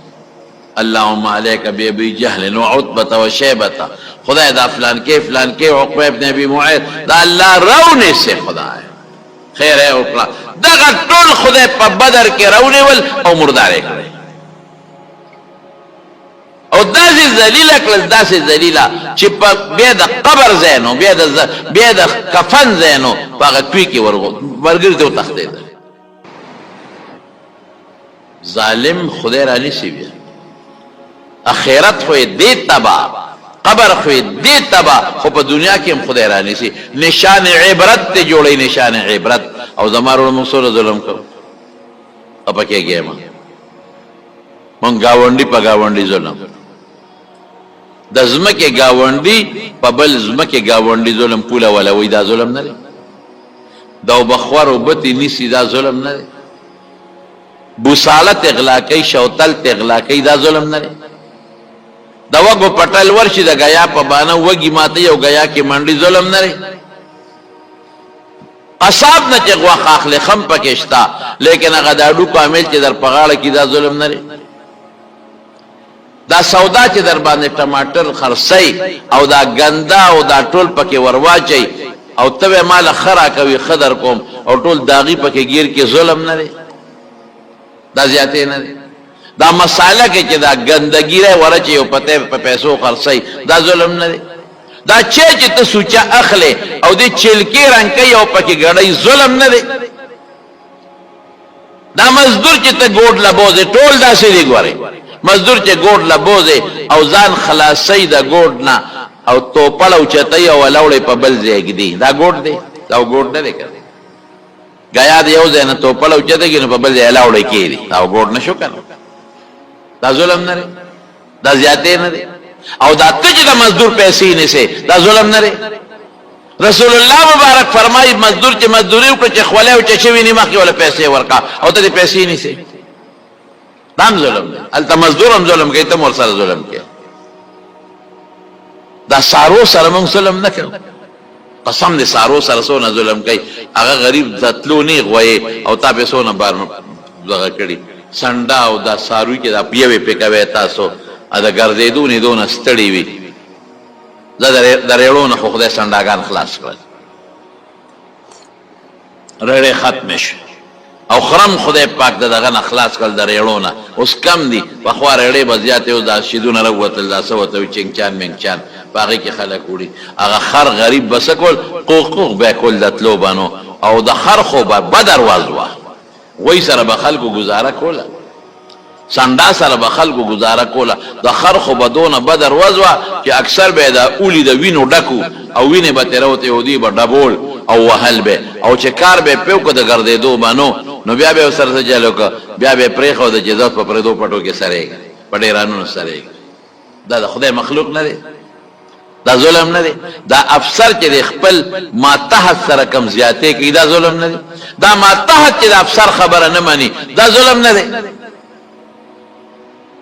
اللهم علیک بابی جهل وعتبة وشیبة خدای دا فلان کې عقبه ابن ابي معيط دا الله راونیسي خدای خیر یې وکړه دغه ټول خدای په بدر کې راونیول او مردار یې کړی او داسې ذلیله کړل داسې ذلیله چې بیا د قبر ځای نو بیا د کفن ځای نو په هغه کوی کې ورګرځي وتښتېده ظالم خدای رانیسي بیا اخرت خو یې دې تبا قبر خو یې دې تبا خو په دنیا کې هم خدای رانیسي نشان عبرت ته جوړوي نشان عبرت او زما وروڼو موږ څومره ظلم کوو او پکې ګیمه موږ ګاونډي په ګاونډي ظلم د ځمکې ګاونډي په بل ځمکې ګاونډي ظلم پوله ولوي دا ظلم نه دی دا وبخور وبتې نیسي دا ظلم نه دی بوسالت اغلا کوي شوتل اغلا کوي دا ظلم نه دی د وګو پټل ورشي د غیا په باندې وګي ماته یو غیا کې منډي ظلم نه دی اصحاب نه چې غوښه اخلي خم پکې شته لیکن هغه د اډو کامل چې در په غاړه کې دا ظلم نه دی دا سودا چې در باندې ټماټر خرڅي او دا ګندا او دا ټول پکې ورواچي او ته مال خرا کوي خدر کوم او ټول داغي پکې گیر کې ظلم نه دی دا زیاتې نه دی دا مساله کې چې دا ګندګي را ورچې او پته په پیسو خرڅي دا ظلم نه دی دا چې ته سوچا اخلي او دې چلکی رنگ کوي او پکې ګړۍ ظلم نه دی دا مزدور چې ته ګوډ لبوزه ټول داسې دی ګوري مزدور چې ګوډ لبوزه او ځان خلاصي دا ګوډ نه او تو پړو چتای او لوړې په بل ځای کې دی دا ګوډ دی دا ګوډ نه دی کوي غیا دی یو ځای نه تو پړو چتای کې په بل ځای لوړې کې دی دا ګوډ نشو کنه دا ظلم نه دی دا زیاته نه دی او دا ته چې د مزدور پیسې نه سي دا ظلم نه دی رسول الله مبارک فرمایي مزدور چې مزدوري وکړي چې خوله او چې شوی نیمه کې ولا پیسې ورکا او ته پیسې نه سي دا ظلم دی الته مزدور هم ظلم کوي ته مور سره ظلم کوي دا سارو سره موږ ظلم نه کوو قسم دې سارو سره سونه ظلم کوي هغه غریب ذاتلو نه غوي او تا به سونه بار دغه کړي سنډا او دا ساروي کې دا پیوي پکوي تاسو دا ګرځېدو نه دون ستړي وي درېړو نه خو خدای سنډاګان خلاص کړل رړې ختم شي او خرم خدای پاک دغه نه خلاص کړل درېړو نه اوس کم دي په خو رړې بزیات او دا شیدونه راوتل دا سوته چنګچان منګچان باغې کې خلک وړي هغه خر غریب بس کول قوق به کول دتلو بانو او د خر خو به بدر وازوا وای سره به خلکو گزاره کوله سنډا سره به خلکو گزاره کوله د خر خو به دونه بدر وازوا چې اکثر به د اولی د وینو ډکو او وینې به تیروته او دی به ډبول او وهل به او چې کار به پیو کو د ګرځېدو بانو نو بیا به سره چلو کو بیا به پرې خو د جزات په پردو پټو کې سره په ډیرانو سره دا د خدای مخلوق نه دی دا ظلم نه دی دا افسر چې خپل ماتحت سره کم زیاته کوي دا ظلم نه دی دا ماتحت چې افسر خبره نه مانی دا ظلم نه دی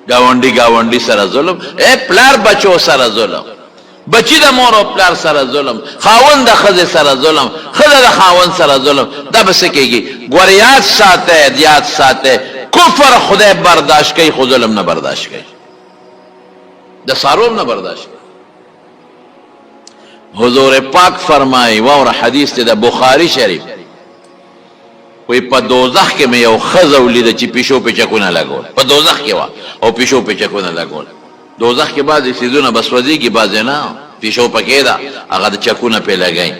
گاونډي سره ظلم اے پلار بچو سره ظلم بچی د مور او پلار سره ظلم خاوند د خزه سره ظلم خزه د خاوند سره ظلم دا بس کېږي ګوریات ساته دیات ساته کفر خدای برداشت کوي خو ظلم نه برداشت کوي د ساروم نه برداشت کوي حضور پاک فرمای اور حدیث ته د بخاری شریف وی په دوزخ کې مې یو خزه ولید چې پیشو په چکونه لګول په دوزخ کې وا او پیشو په چکونه لګول دوزخ کې بعضی سيزونه بسوځي کې بعض نه پیشو پکې دا هغه د چکونه په لګای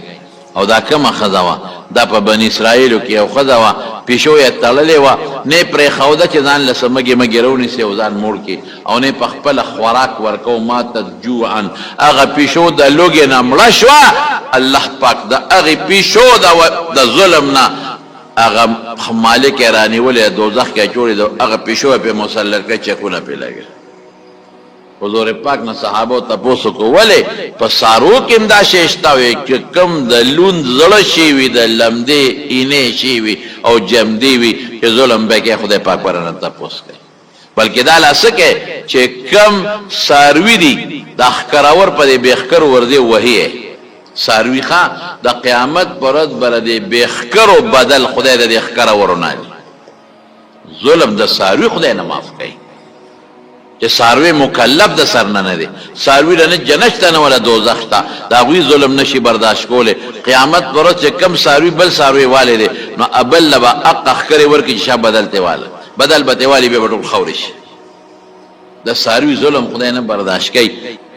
او دا کومه خزه وا دا په بنی اسرائیل کې یو خزه وا پیشو یې تړلې وا نه پرې خوده چې ځان لسمګي مګرونی سي او ځان موړ کې او نه په خپل خوراک ورکو مات جوعن هغه پیشو د لوګي نه مړ شو الله پاک دا هغه پیشو د ظلم نه هغه مالک رانی ولې دوزخ کې جوړې هغه پیشو په مسلط کې چکونه په لګي حضور پاک نه صحابه تاسو کو ولې په سارو کې امدا شېشتا وي چې کم د لون زړه شي وي د لمدې اینې شي وي او جمدې وي چې ظلم به کې خدای پاک ورنه تاسو کوي بلکې دا لاسکه چې کم ساروي دي د اخکراور په بیخکر ورده وهي ساروي ښا د قیامت پرد بر دې بیخکرو بدل خدای د اخکراور نه ظلم د ساروي خدای نه معاف کوي چې ساروي مکلف د سر نه دی ساروي نه جنت ته نه ولا دوزخ ته دا غوي ظلم نشي برداشت کوله قیامت پرد چې کم ساروي بل ساروي والے دي نو ابل لبا اقخ کرے ورکی شاب بدلته والا بدل بته والی به ټول خورش د ساروي ظلم خدای نه برداشت کوي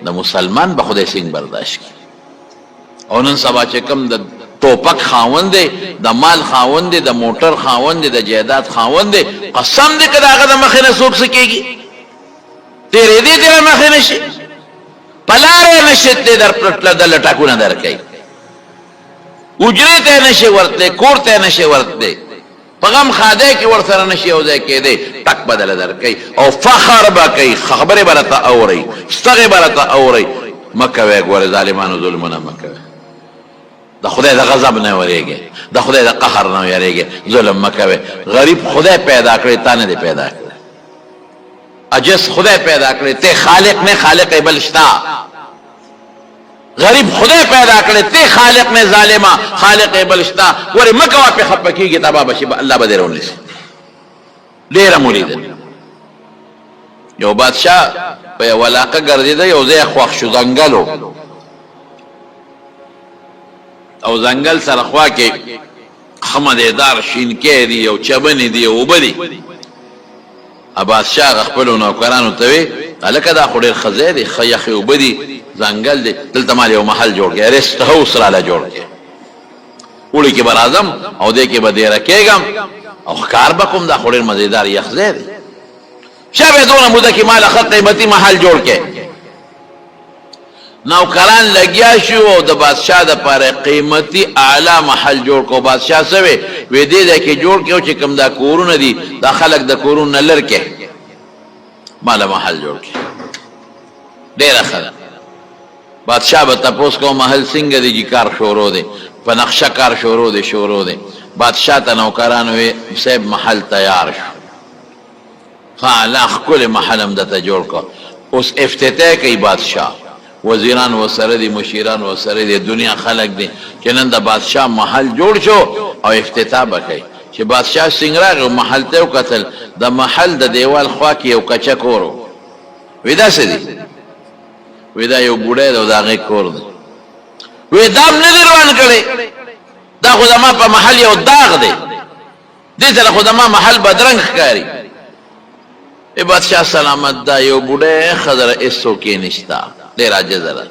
د مسلمان به خدای څنګه برداشت کوي او نن سبا چې کم د توپک خاوند دی د مال خاوند دی د موټر خاوند دی د جیدات خاوند دی قسم دې کړه هغه د مخې نه سوک سکیږي تیرې دې تیرې مخې نشي پلارې نشته در پټل د لټاکونه درکې اجرت ته نشي ورته کور ته نشي ورته پیغام خاده کې ورسره نشي او ځای کې دی تک بدل درکې او فخر بکې خبره برته اوري ستغه برته اوري مکه وې ګور ظالمانو ظلمونه مکه د خدای د غضب نه ورېږي د خدای د قهر نه ورېږي ظلم مکه غریب خدای پیدا کړی تا نه دی پیدا کړی عجز خدای پیدا کړی ته خالق نه خالق بل شتا غریب خدای پیدا کړی ته خالق نه ظالما خالق بل شتا ور مکه وا په خپکیږي تبا بشي الله به درونی ډیر مرید یو بادشاہ په ولاقه ګرځیدا یو ځای خوښ شو ځنګلو او ځنګل سره خوا کې خمدهدار شینکې دی او چبنې دی او بلی بادشاه خپلو نوکرانو ته وی هلکه دا خو ډېر ښه ځای دی ښه یخې اوبه دي ځنګل دی دلته مال یو محل جوړ کړي ریسټ هاوس راله جوړ کړي اوړي کې به راځم او دې کې به دیره کېږم او ښکار به کوم دا خو ډېر مزېدار یخ ځای دی شاه به دونه موده کې ماله ښه قیمتي محل جوړ کړي نوکران لګیا شو او د بادشاه دپاره قیمتي اعلی محل جوړ کو بادشاه څه وی دې ځای کې جوړ کړي چې کوم دا کورونه دي دا خلک د کورونو نه لر کړي ماله محل جوړ کړي ډېره ښه ده بادشاه به تپوس کو محل څنګه دی چې کار شروع دی په نقشه کار شروع دی بادشاه ته نوکران وی صاحب محل تیار شو ها لا ښکلی محل هم درته جوړ کړ اوس افتتاح کوي بادشاه وزیران ورسره دي مشیران ورسره دي دنیا خلق دي چې نن د بادشاه محل جوړ شو او افتتاح به کوي چې بادشاه څنګه راغی محل ته وکتل د محل د دیوال خوا کې یو کچه کور و وی دا څه دي وی دا یو بوډی دی او د هغې کور دی وی دا هم نه دي روان کړی دا خو زما په محل یو داغ دی دې سره خو زما محل بدرنګ ښکاري ای بادشاه سلامت دا یو بوډی ښځه هېڅوک یې نشته ډېر عاجزه ده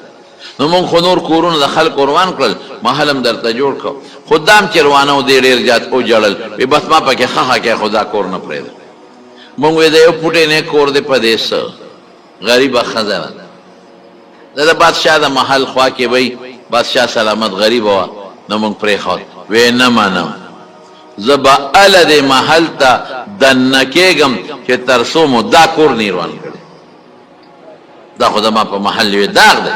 نو موږ خو نور کورونه د خلکو روان کړل محل هم درته جوړ کړو خو دا هم چې روانه و دې ډېر زیات وجړل وی بس ما پکې ښه کې خو دا کور نه پرېږده موږ وی د یو پوټی نه کور دی په دې څه غریبه ښځه ده دا د بادشاه د محل خوا کې وی بادشاه سلامت غریبه وه نو موږ پرېښود وی نه منم زه به اله دې محل ته دننه کېږم چې تر څو مو دا کور نه روان کړی دا خو زما په محل یو داغ دی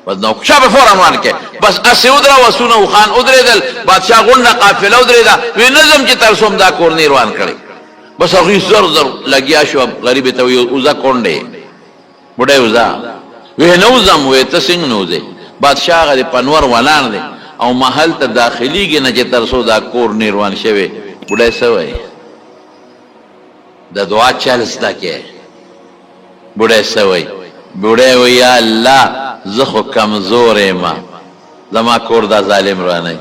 بس نوکشه به فورا روان کې بس اسې ودره وسونه وخان ودرېدل بادشاه غونډه قافله ودرېده وی نه ځم چې تر څو م دا کور نه روان کړی بس هغوی زر زر لګیا شو غریبې ته وی وځه کونډې بوډۍ وځه وی نه وځم وی ته څنګه نه وځې بادشاه هغه د پنور ولاړ دی او محل ته داخليږي نه چې تر څو دا کور نه روان شوی بوډۍ څه وایي د دعا چل زده کې بوډۍ څه وایي بوډۍ وایي یا الله زه خو کمزور یم زما کور دا ظالم رانی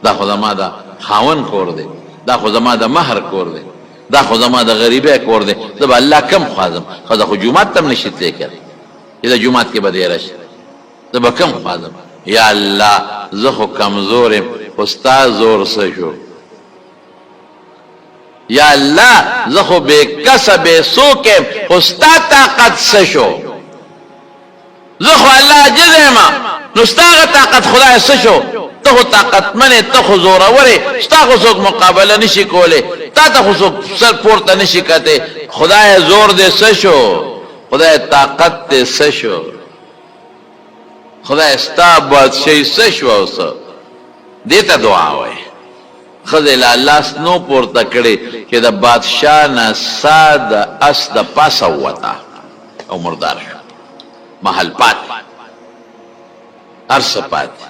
دا خو زما د خاون کور دی دا خو زما د مهر کور دی دا خو زما د غریبۍ کور دی زه به الله کم خوازم خو زه خو جومات ته هم نشي تلی کړی چې د جومات کې به دی راشي زه به کم خوازم یا الله زه خو کمزور یم خو ستا زور څه شو یا الله زه خو بې کسه بې څوک یم خو ستا طاقت څه شو زه خو الله عاجز یم نو ستا هغه طاقت خدای څه شو ته خو طاقتمن یې ته خو زورور یې ستا خو څوک مقابله نشي کولی تا ته خو څوک سر پورته نشي کتی خدای زور دې څه شو خدای طاقت دې څه شو خدای ستا بادشاهي څه شو او څه دې ته دعا وایي ښځې له لاس نو پورته کړې چې د بادشاه نه سا د اس د پاسه ووته او مردار شو محل پاتې هر څه پاتې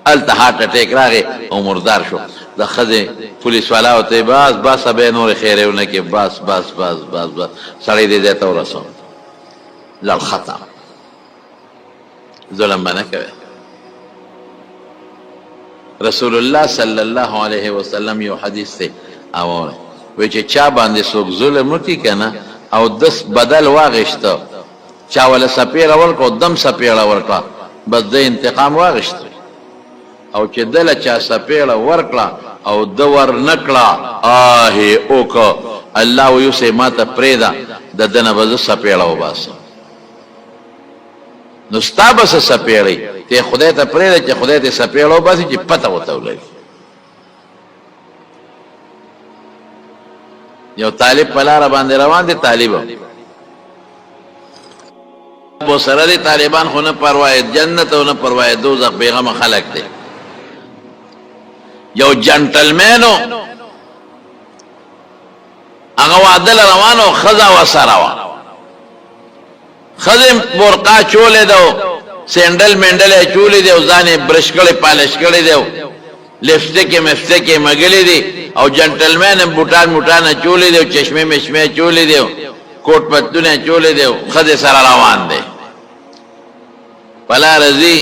هلته هارټ اټیک راغی او مردار شو د ښځې پولیس والا ورته بس بس به نورې خیرې ونه کړې بس بس بس بس بس سړی دې ځای ته ورسوم لړ ختم ظلم به نه کوي رسول الله صلی الله علیه وسلم یو حدیث دی او وی چې چا باندې څوک ظلم وکړي که نه او دس بدل واغېسته چا وله سپېړه ورکړه او دم سپېړه ورکړه بس د انتقام واغېسته او چې دله چا سپېړه ورکړه او ده ور نه کړه آهې وکړه الله وی اوس یې ما ته پرېږده د ده نه به زه سپېړه وباسم نو ستا به څه سپېړئ ته خدای ته پرېږده چې خدای ته سپېړه وباسي چې پته ورته ولري یو طالب په لاره باندې روان دی طالب بو سره دی طالبان خو نه پروا جنت او نه پروا دوزخ بیغمه خلق دی یو جنټلمینو هغه واده له روانه او ښځه ورسره وه ښځې برقا چولې ده او سینډل مینډل یې چولې دی او ځان یې برش کړی پالش کړی دی لپسټک یې مفسټک یې مږلې دی او جنټلمین یې بوټان موټان یې چولې دی او چشمې مشمې یې چولې دی کوټ پتلون یې چولې دی ښځې سره روان دی په لاره ځي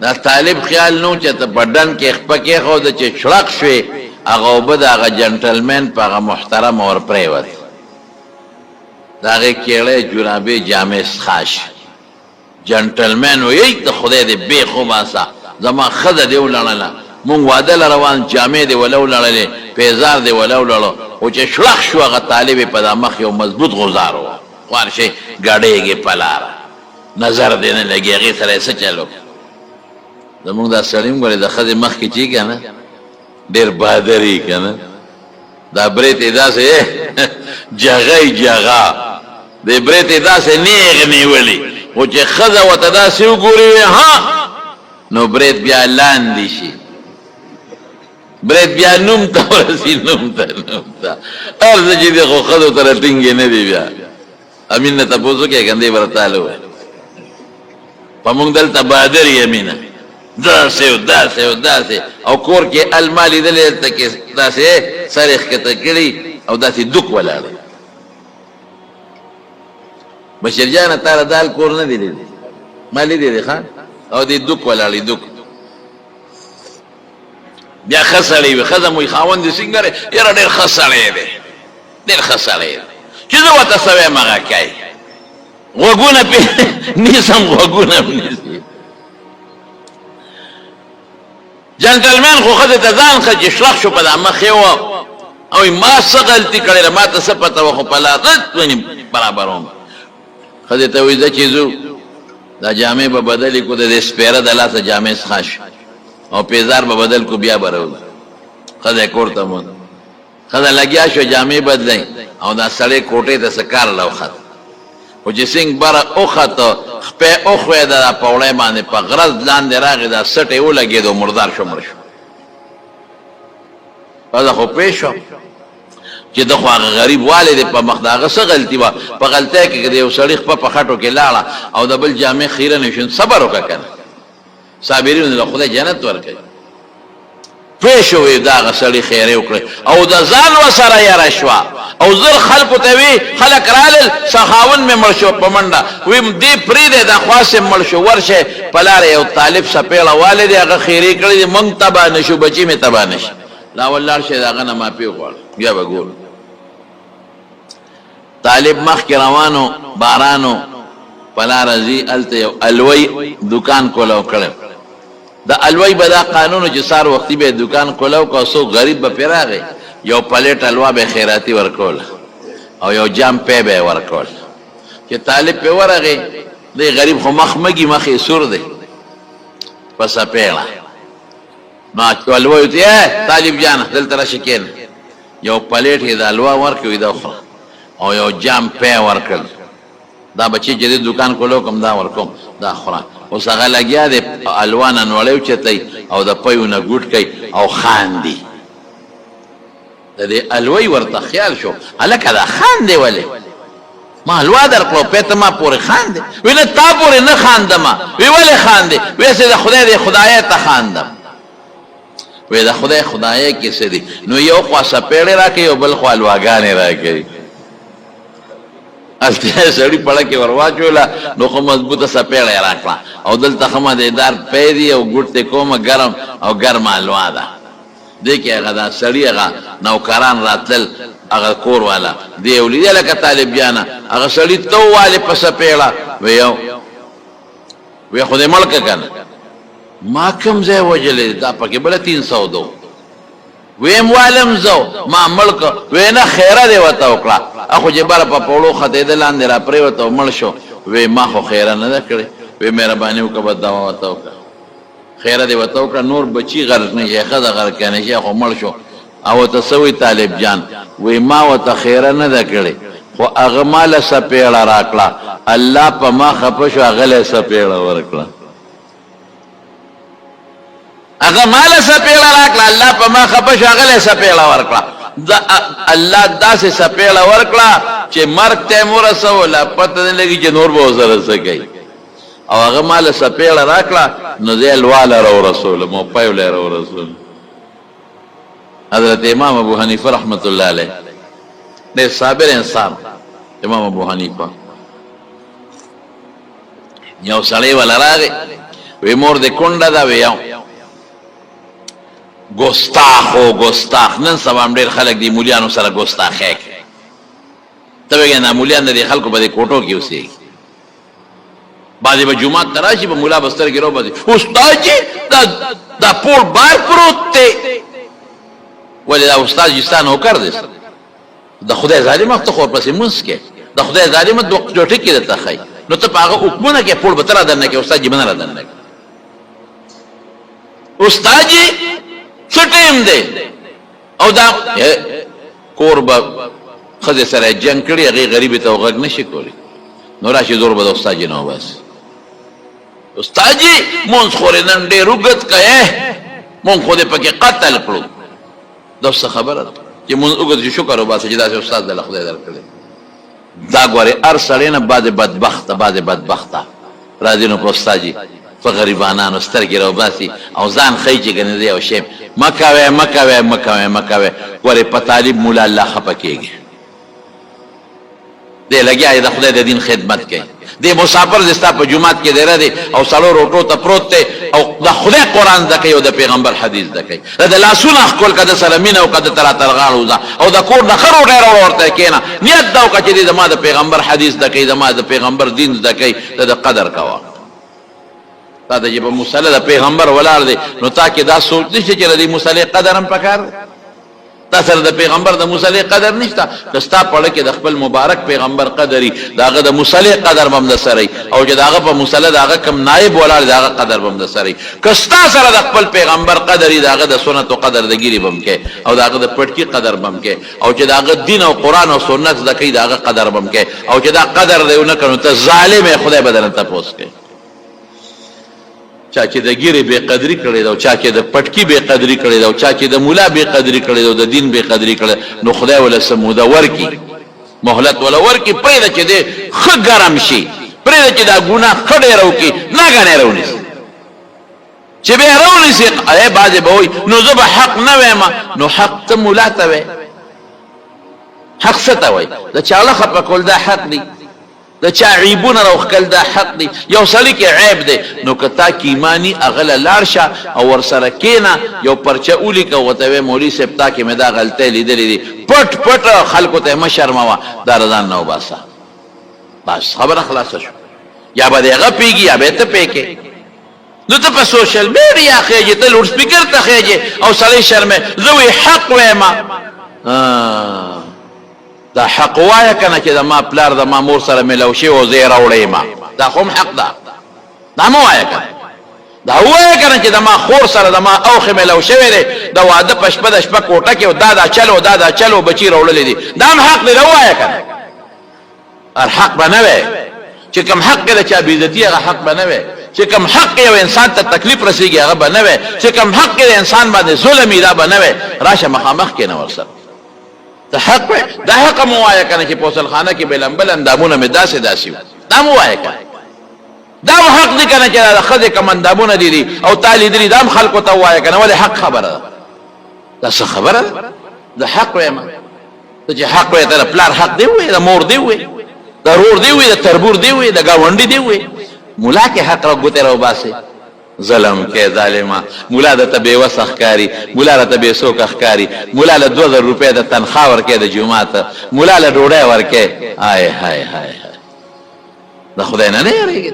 دا طالب خیال نو چې ته په ډن کې خپه کېښوده چې شړق شوې هغه اوبه د هغه جنټلمین په هغه محترم ور پرېوت د هغې کیړی جرابې جامې څښاش جنټلمین ویي د خدای دې بیخ وباسه زما ښځه دې ولړله مونږ واده له روان جامې دې وله ولړلې پیزار دې وله ولړو خو چې شړخ شو هغه طالب یې په دا مخ یو مضبوط غزار و خوار شي ګډېږي په لاره نظر دې نه لګي هغې سره یې څه چلو زمونږ دا سړي هم ګورې د ښځې مخکې چې که نه ډېر بهادر یي که نه دا برېت یې داسې جغی جغا د برېت یې داسې نیغ نیولي خو چې ښځه ورته داسې وګوري ها نو برېت بیا لاندې شي برېت بیا نوم ته ورسي نوم ته هر څه چې دی خو ښځو سره ټینګې نه دي بیا امین نه تپوس وکړې که نه دی به راته ووایي په مونږ دلته بهادر یې امینه داسې او داسې او داسې او کور کې الما لیدلې دلته کې داسې سر یې ښکته کړي او داسې دوک ولاړ بشیر جانه تا له دال کور نه دی لیدلی ما لیدی دی ښه او دې دوک ولاړې دوک بیا ښه سړی وي ښځه مو خاوند دې څنګه دی یاره ډېر ښه سړی دی ډېر ښه سړی دی چې زه ورته څه وایم هغه کوي غوږونه پې نیسم غوږونه م نیسي جنټلمین خو ښځې ته ځان ښه چې شلخ شو په دا مخ یې وه او ما څه غلطي کړې ده ما ته څه پته وه خو په لاس ونې برابروم ښځې ته وایي زه چې ځو دا جامې به بدلې کړو د دې سپېره د لاسه جامې څخه شو او پیزار به بدل کو بیا به راوځو ښځه کور ته مون ښځه لګیا شو جامې بدلئ او دا سړی کوټې ته څه کار له وخت خو چې سینګ بره وخته خپې وښوېده دا پوړی باندې په غرض لاندې راغی دا سټ یې ولګېد او مردار شو مړ شو ښځه خو پوه شو چې د خو هغه غریب والی دی په مخ د هغه څه غلطي وه په غلطۍ کې د یو سړي خپه په خټو کې لاړه او د بل جامې خیره نه شو صبر وکړه که نه صابرینو له خدای جنت ورکوي پوه شو وی دا هغه سړي خیرې وکړې او د ځان ورسره یاره شوه او زر خلکو ته وی خلک رالل سخاون مې مړ شو په منډه ویم دې پرېږدی دا خواص یې مړ شو ورشئ په لاره یو طالب سپېړه والی دی هغه خیرې کړی دی موږ تباه نه شو بچي مې تباه نه شي لا ولاړ شئ د هغه نه معافي وغواړه بیا به ګورو طالب مخکې روانو بارانو په لاره ځي هلته یو الوی دکان کولاو کړی د الوی به دا قانون چې سار وختي به دکان کولاو که څوک غریب به پرې راغی یو پلیټ الوا به خیراتي ورکوله او یو جام پی به یې ورکول چې طالب پې ورغی دی غریب خو مخ مګي مخ یې سور دی په سپېړه نو الوی ورته طالب جانه دلته راشي کښېنه یو پلیټ یې د الوا ورکړ دا وخوره او یو جام پی ورکړل دا بچی چې د دکان کولو کوم دا ورکوم دا خوره اوس هغه لګیا دی الوا نه نوړی اوچتی او د پیو نه ګوټ کوي او خاندي د دې الوی ورته خیال شو هلکه دا خاندې ولې ما الوا درکړو پې ته ما پورې خاندې وی نه تا پورې نه خاندمه وی ولې خاندې ویسې د خدای د خدایه ته خاندم وی د خدای خدایه کې څه دي نو یو خوا سپېړې راکوي او بل خوا الواګانې راکوي هلته سړي پړه کې ورواچوله نو خو مضبوطه سپېړه یې راکړه او دلته ښه مدیدار پی دي او ګوټ ته کومه ګرم او ګرمه الوا ده دې کې هغه دا سړي هغه نوکران راتلل هغه کور والا دی ولیدې لکه طالب جانه هغه سړي ته ووالې په سپېړه وی خو دې مړ که که نه ما کوم ځای وجلی دا پکې بله 300 دو ویم والم زو ما مړ که وی نه خیره دې ورته وکړه اخو چې بره په پوړو ختېده لاندې را پرېوته او مړ شو وی ما خو خیره نه ده کړې وی مهرباني وکړه بد دوا ورته وکړه خیره دې ورته وکړه نور بچي غرق نه شي ښځه غرق نه شي خو مړ شو او ورته څه وی طالب جان وی ما ورته خیره نه ده کړې خو هغه ما له سپېړه راکړه الله په ما خفه شو هغه له سپېړه ورکړه هغه ما له سپېړه راکړه الله په ما خفه شو هغه له سپېړه ورکړه الله داسې سپېړه ورکړه چې مرګ ته یې ورسوله پته نه لګي چې نور به ورسره څه کوي او هغه ما له سپېړه راکړه نو زه یې الوا له راورسولم او پیو له یې راورسولم حضرت امام ابو حنیفه رحمت الله علیه ډېر صابر انسان امام ابو حنیفه یو سړی وله راغی وی مور دې کونډه ده وی یو ګستاخ نن سبا هم ډېر خلک دي مولیانو سره ګستاخی کوي ته وایې نه مولیان د دې خلکو په دې کوټو کې اوسېږي بعضې به جومات ته راشي په ملا به سترګې راوباسي استاد جي دا پوړ بار پروت دی ولې دا استاد جي ستا نوکر دی د خدای ظالمه ته خو ورپسې مونځ کې د خدای ظالمه دوه ټکې درته ښایي نو ته په هغه حکمونه کې پوړ به ته را دننه کې استاد جي به نه را دننه کې استاد جي څه ټیم دی او دا کور به ښځې سره جنګ کړي هغې غریبې ته غږ نه شي کولی نو راشي زور به د استاد جي نه وباسي استاد جي مونځ خو نن ډېر اوږد کئ مونږ خو دې پکې قتل کړو دا څه خبره ده چې مونږ اوږد شي شکر وباسي چې داسې استاد دله خدای درکړی دا ګورې هر سړی نه بعضې بدبخته راځي نو په استاد جي په غریبانانو سترګې راوباسي او ځان ښیي چې ګنې دی یو شی مه کوئ ګورې په طالب مولا الله خفه کېږي دی لګیا دی د خدای د دین خدمت کوي دی مسافر دی ستا په جومات کې دی دی او څلور روټو ته پروت دی او د خدای قرآن زده کوي او د پیغمبر حدیث زده کوي د لاسونه ښکل که د سره مینه وکړه د ته راته غاړه وځه او د کور نه ښه روټۍ راوړه ورته کښېنه نیت دا وکړه چې دی زما د پیغمبر حدیث زده کوي زما د پیغمبر دین زده کوي ته د قدر کوه تا ته چې په مصلی د پیغمبر ولاړ دی نو تا کې دا سوچ نشته چې د دې مصلی قدر هم پکار دی تا سره د پیغمبر د مصلی قدر نشته که ستا پړه کې د خپل مبارک پیغمبر قدر وي د هغه د مصلی قدر به هم د سره او چې د هغه په مصلی د هغه کوم نایب ولاړ د هغه قدر به هم د سره که ستا سره د خپل پیغمبر قدر وي د هغه د سنت و قدر د ګیري به هم کې او د هغه د پټکي قدر به هم کې او چې د هغه دین او قرآن او سنت زده کوي د هغه قدر به هم کې او چې دا قدر دی ونه کړو نو ته ظالم یې خدای به درنه تپوس کوي چا چې د ګیرې بې قدري کړې ده او چا چې د پټکي بې قدري کړې ده او چا چې د ملا بې قدري کړې ده او د دین بې قدري کړې نو خدای وله څه موده ورکړي مهلت وله ورکړي پرېږده چې دی ښه ګرم شي پرېږده چې دا ګناه ښه ډېره وکړي ناګنې راونیسي چې بیا راونیسي بعضې به وایي نو زه به حق نه وایم نو حق ته ملا ته وایې حق څه ته وایي د چاړه خفه کول دا حق دی د چا عیبونه راوښکل دا حق دی یو سړي کې عیب دی نو که تا کې ایماني هغه له لاړ شه او ورسره کښېنه یو پرچه ولیکه ورته وایې مولوي صاحب تا کې مې دا غلطۍ لیدلې دي پټ خلکو ته مه شرموه دا رضان نه وباسه بس خبره خلاصه شو یا به د هغه پوهېږي یا به یې ته پوهېږې نو ته په سوشل میډیا خېږې ته لوډ سپیکر ته خېږې او سړی شرمې زه وایي حق وایم دا حق وایه که نه چې د ما پلار د ما مور سره میلو شوی او زه یې راوړی دا خو هم حق ده دا مه وایه که دا وایه که نه چې د ما خور سره د ما اوښې میلو شوی دی د واده په شپه د شپه کوټه کې دا چلو بچي راوړلی دي دا هم حق دی دا وایه که نه حق به نه وی چې کوم حق کې د چا بېعزتي هغه حق به نه وی چې کوم حق یو انسان ته تکلیف رسېږي هغه به نه وی چې کوم حق کې د انسان باندې ظلم وي دا به نه وی راشه مخامخ کښېنه ورسره دا حق وی دا حق مو وایه کنه چې په غسلخانه کې بلنبل اندامونه مې داسې وي دا مو وایه کنه دا مو حق دی کنه چې د ښځې کوم اندامونه دي او تا لیدلي دا هم خلکو ته ووایه کنه ولې حق خبره ده دا څه خبره ده د حق وایم ته چې حق وایې ته د پلار حق دی ووایې د مور دی ووایې د رور دی ووایې د تربور دی ووایې د ګاونډي دی ووایې ملا کې حق را ګوتې راوباسې ظلم کې ظالمه مولا د ته بېوسه ښکاري مولا له ته بېڅوکه ښکاري مولا له 2000 روپۍ د تنخوا ورکې د جومات مولا له ډوډۍ ورکې های د خدای نه نه یېرېږې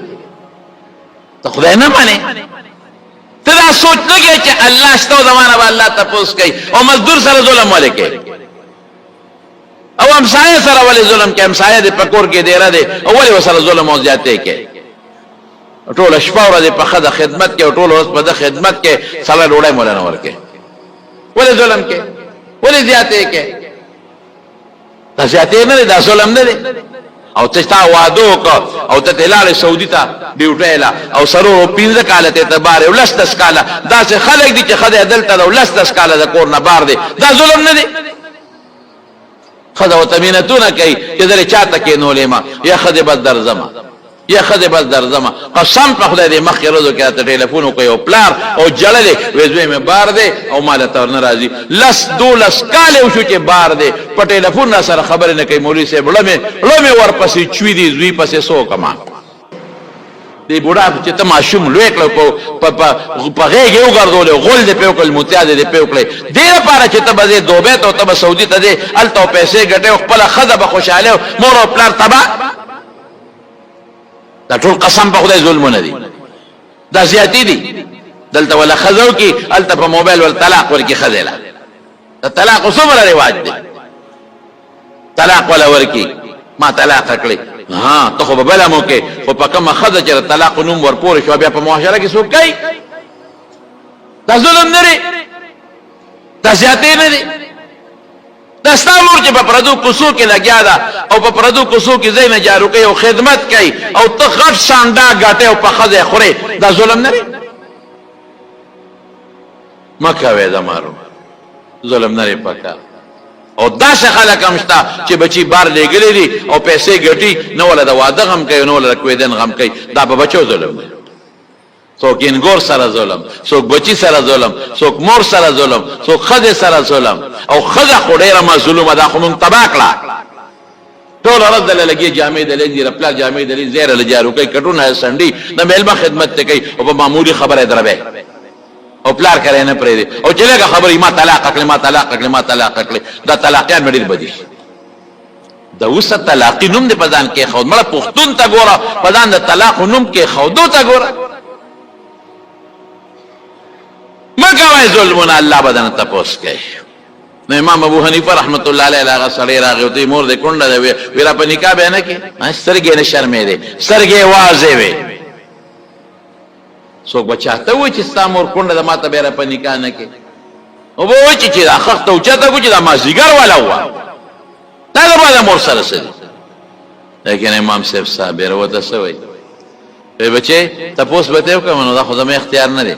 د خدای نه منې ته دا سوچ نه کوې چې الله شته او زما نه به الله تپوس کوي او مزدور سره ظلم ولې کوې او همسایه سره ولې ظلم کوې همسایه دې په کور کې ډېره دی او ولې ورسره ظلم او زیاتې کوې ټوله شپه ورځې په ښځه خدمت کې او ټوله ورځ په ده خدمت کې سړی ډوډۍ مولا نه ورکوې ولې ظلم کې ولې زیاتې کې دا زیاتې نه دی دا ظلم نه دی او ته تا واده وکړه او ته ترې لاړې سعودي ته ډیوټۍ له او څلور 15 کاله ته ته بار یې 10 کاله داسې خلک دي چې ښځه دلته ده او 10 کاله د کور نه بار دی دا ظلم نه دی ښځه ورته مینتونه کوي چې زه چا ته کېنولېمه یا ښځې بس درځمه یا ښځې بس درځمه قسم په خدای دې مخکې ورځو کې راته ټېلیفون وکړی او پلار او ژړلې وایي زوی مې بار دی او ما له ته ورنه راځي 10-12 کاله وشو چې بار دی په ټېلیفون را سره خبرې نه کوي مولوي صاحب ړه مې ورپسې چوي دي زوی پسې څه وکړمه دی بوډا چې ته ماشوم لوی کړو په غېږ یې وګرځولې غول دې پې وکړل متیازې دې پې وکړې دې لپاره چې ته به ځې دوبۍ ته او ته به سعودي ته ځې هلته پیسې ګټې او خپله ښځه به خوشحاله مور او پلار تبا دا ټول قسم په خدای ظلمونه دي دا زیاتې دي دلته ولا ښځه وکړي هلته په موبایل ول طلاق ورکړي ښځې له د طلاق څومره رواج دی طلاق ولا ورکړي ما طلاق کړی ها ته خو به بله مو کې خو په کومه ښځه چې د طلاق نوم ورپورې شو بیا په معاشره کې څوک کوي دا ظلم نه دی دا زیاتې نه دی دا ستا مور چې په پردو کوڅو کې لګیا ده او په پردو کوڅو کې ځای نه جارو کوي او خدمت کوي او ته غټ سانډا ګاټې او په ښځه خورې دا ظلم نه دی مه کوې زمارو ظلم نه دی پکار او داسې خلک هم شته چې بچي بار لېږلي دي او پیسې ګټي نه ولا د واده غم کوي نه ولا د کویدن غم کوي دا په بچو ظلم دی څوک انګور سره ظلم څوک بچي سره ظلم څوک مور سره ظلم څوک ښځې سره ظلم او ښځه خو ډېره مظلومه ده خو موږ تباه کړه ټول ورځ دله لګي جامې دلې دي رپلا جامې دلې زیره له جارو کوي کټونه یې سنډي د میلمه خدمت ته کوي او په معمولي خبره یې دروي او پلار کرے نه پرې دي او چې لږه خبرې ما طلاق کړې ما طلاق کړې ما طلاق کړې دا طلاقیان مې ډېر بدي د اوسه طلاقي نوم دې په ځان کې ښود مړه پښتون ته ګوره په ځان د طلاق نوم کې ښودو ته ګوره مه کوئ ظلمونه الله به درنه تپوس کوي نو امام ابو حنیفه رحمت الله علیه هغه سړی راغی او ته مور دې کونډه ده وی را په نکاح به نه کې سترګې نه شرمېدې سترګې واضح وې څوک به چاته وایي چې ستا مور کونډه ده ما ته بیا را په نکاح نه کې او به وایي چې دا خښته اوچته کړو چې دا مازدیګر والا وه دا زما د مور سره څه دي لیکن امام صاحب صابر ورته څه وایي وایي بچې تپوس به ته وکړم نو دا خو زما اختیار نه دی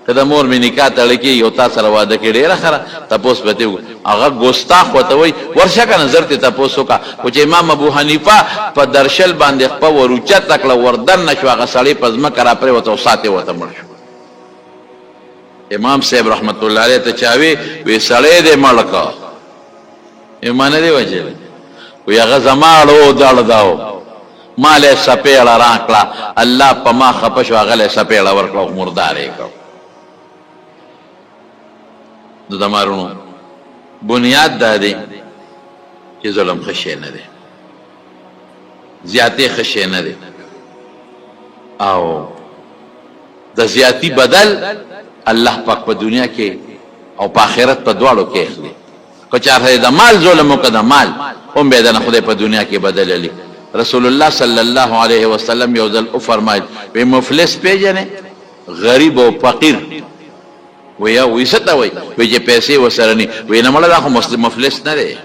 که د مور مې نکاح تړلی کېږي او تا سره واده کې ډېره ښه تپوس به ته هغه ګستاخ ورته وایي ورشه که نظر ته تپوس وکړه خو چې امام ابو حنیفه په درشل باندې خپه ور اوچته کړه ور دننه شو هغه سړی په ځمکه را پرېوته او سات یې ورته مړ شو امام صاحب رحمت الله علیه ته چا وی سړی دې مړ کړه ما نه دی وجلی وی هغه زما اړو دړ داو ما له سپېړه راکړه الله په ما خفه شو هغه له سپېړه ورکړه او مردار یې کړ نو دمارونو بنیاد دا دی چې ظلم ښه شی نه دی زیاتې ښه شی نه دی او د زیاتی بدل الله پاک په دنیا کې او په آخرت په دواړو کې اخلي که چا د مال ظلم وکړه د مال هم به د خدای په دنیا کې بدل لي رسول الله صلی الله علیه وسلم یو ځل فرمایل وی مفلس پیژنې غریب او فقیر ویا ویسته وای وی چې پیسې وسره ني وی نه مړه دا خو مسلم مفلس نه دی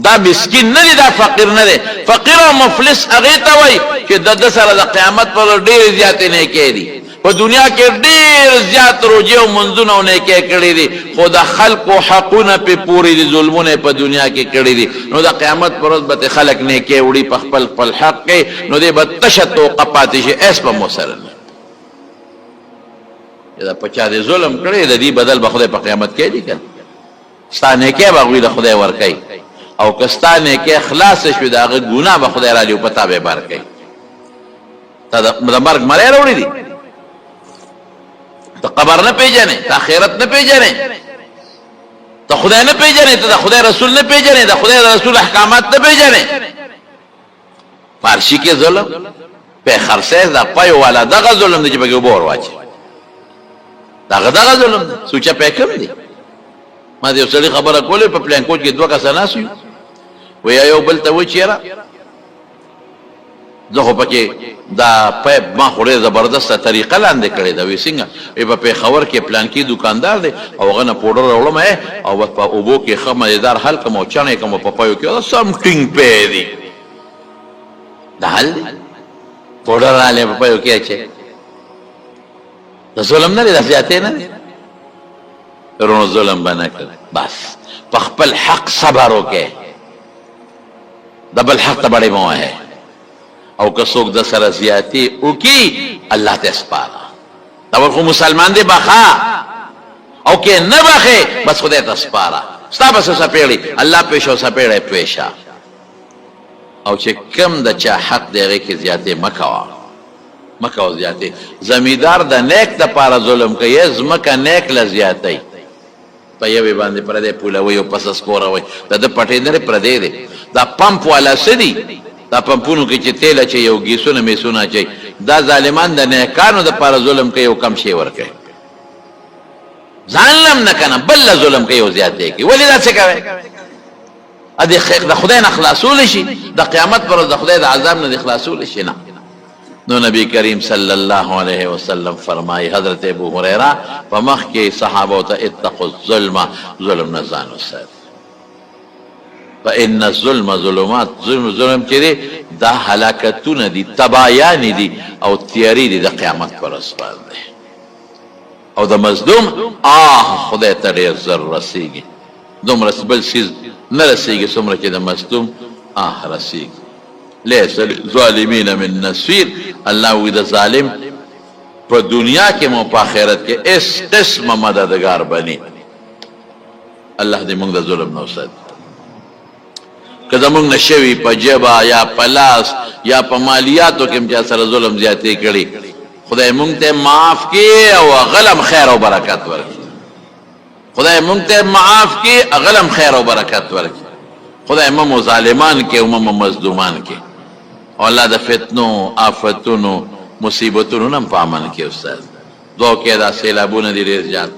دا مسکین نه دی دا فقیر نه دی فقیر او مفلس هغه ته وای چې د سره د قیامت پر ډېر زیات نه کېږي په دنیا کې ډېر زیات روزه او منځونه او نه کې کړی دي خو د خلقو حقونه په پوری دي ظلمونه په دنیا کې کړی دي نو د قیامت پر ورځ به خلق نه کې وړي په خپل حق کې نو دې بتشتو قپاتې شي اس په مسره دا پچا دې ظلم کړی د دې بدل به خدای په قیامت کې دی کنه ستانه کې به غوی د خدای ور کوي او کستانه کې اخلاص شو داغه ګناه به خدای را لې پتا به بار کوي تا د مرګ مړی وروړي دي ته قبر نه پیژنې ته آخرت نه پیژنې ته خدای نه پیژنې ته د خدای رسول نه پیژنې د خدای رسول احکامات نه پیژنې فارسی کې ظلم په خرڅه دا پای والا دغه ظلم دی چې به ګور واچي دغه ظلم دی سوچا په کوم دی ما دې وسړي خبره کولې په پلان کوچ کې دوه کسان ناسو ویا یو بل ته و چیرې زه خو پکې دا پایپ ما خورې زبردسته طریقه لاندې کړې دا وی څنګه په پیښور کې پلان کې دکاندار دی او هغه نه پوډر راوړم او په اوبو کې ښه مزیدار حل کوم او چانې کوم په پایو کې سم ټینګ پې دی دا حل پوډر رااله په پایو کې اچي دا ظلم نه دی دا زیاتې نه دی ورونو ظلم باندې کړ بس په خپل حق صبر وکړه د بل حق ته بڑے مو ہے او که څوک د سره زیاتی وکي الله ته سپاره دا خو مسلمان دی بخا او که نه بخې بس خدای ته سپاره ستا بس سپېړي الله پېښو سپېړي پېښه او چې کم د چا حق دی هغې کې زیاتې مه کوه مکه او زیاتې زمیدار د نیک د پاره ظلم کوي ځمکه نیک له زیاتې په یوې باندې پردی پولوي او پس سپوروي د ده پټې نه پردی دی دا پمپ والا څه دي دا پمپونو کې چې تیل اچوي او ګیسونه میسونه اچوي دا ظالمان د نیکانو د پاره ظلم کوي او کم شی ورکوي ځان لم نه کنه بل له ظلم کوي او زیاتې کوي ولې دا څه کوي د خدای نه خلاصول شي د قیامت پر ورځ د خدای د عذاب نه خلاصول شي نه نو نبی کریم صلی الله علیه وسلم فرمایي حضرت ابو هریره په مخ کې صحابه ته اتقوا الظلم ظلم نه ځان وساتئ فإن الظلم ظلمات ظلم چې دی دا هلاکتونه دي تبایان دي او تیاری دي د قیامت پر ورځ باندې او د مظلوم خدای ته ډېر زر رسیږي دومره بل څیز نه رسیږي څومره چې د مظلوم رسیږي لیس للظالمین من نصیر الله وی د ظالم په دنیا کې مو په آخرت کې اس قسم مددگار بني الله دې موږ د ظلم نه وساتي که زمونږ نه شوي په جبه یا په لاس یا په مالیاتو کې چا سره ظلم زیاتې کړي خدای مونږ ته معاف کړي او غلم خیر او برکت ورکړي خدای مونږ ته معاف کړي غلم خیر او برکت ورکړي خدای مو ظالمان کې او مو مظلومان کې او الله د فتنو آفتونو مصیبتونو نه په امن کې استاد دوه کې دا سیلابونه دي ډېر زیات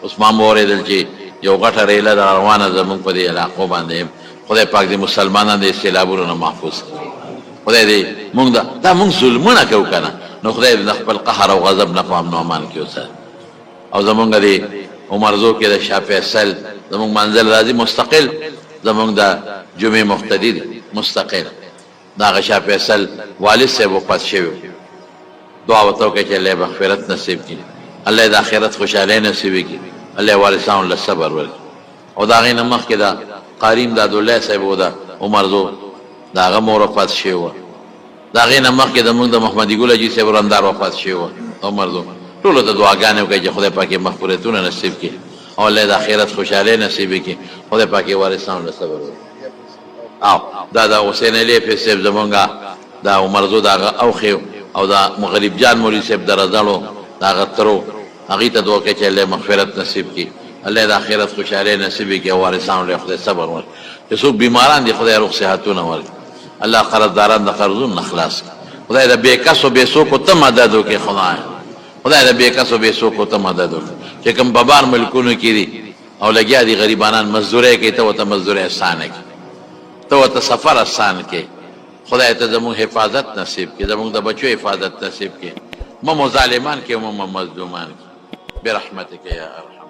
اوس ما اورېدل چې یو غټه ریله در روانه زمونږ په دې علاقو باندې خدای پاک دې مسلمانان د سیلابونو نه محفوظ کړي خدای دې مونږ دا مونږ ظلمونه کوو که نه نو خدای دې د خپل قهر او غضب نه په امن او امان کې اوسه او زمونږ دې عمرزو کې د شاه فیصل زمونږ منزل راځي مستقل زمونږ د جمعې مقتدي دی مستقل د هغه شاه فیصل والد صاحب وفات شوی دعا ورته وکړئ چې الله مغفرت نصیب کړي الله د آخرت خوشحالۍ نصیب کړي الله وارثانو له صبر ورکړي او د هغې نه مخکې د قاریم دادالله صاحب و د عمرزو د هغه مور وفات شوې وه د هغې نه مخکې زموږ د محمدي ګل حاجي صاحب رندار وفات شوې وه عمرزو ټولو ته دعاګانې وکړئ چې خدای پاک یې مغفرتونه نصیب کړي او الله د آخرت خوشحالۍ نصیب کړي خدای پاک یې وارثانو له صبر ورکړي او دا د حسین علی حفیظ صاحب زمونږ د عمرزو د هغه اوښې او د مغرب جان مولوي صاحب د رضاړو د هغه ترو هغې ته دعا کوي چې الله مغفرت نصیب کړي الله د آخرت خوشحالۍ نصیب کړي او وارثانو له خدای صبر ورکړي چې څوک بیماران دي خدای روغ صحتونه ورکړي الله قرضداران د قرضونو نه خلاص کړي خدای د بې کسو بې څوکو ته مدد وکړي خدای د بې کسو بې څوکو ته مدد وکړي چې کوم په بار ملکونو کې دي او لګیا دي غریبانان مزدورۍ کوي ته ورته مزدورۍ اسانه کړي ته ورته سفر اسان کړي خدای ته زموږ حفاظت نصیب کړي زموږ د بچو حفاظت نصیب کړي مو ظالمان کړي مو مظلومان کړي برحمتک یا ارحم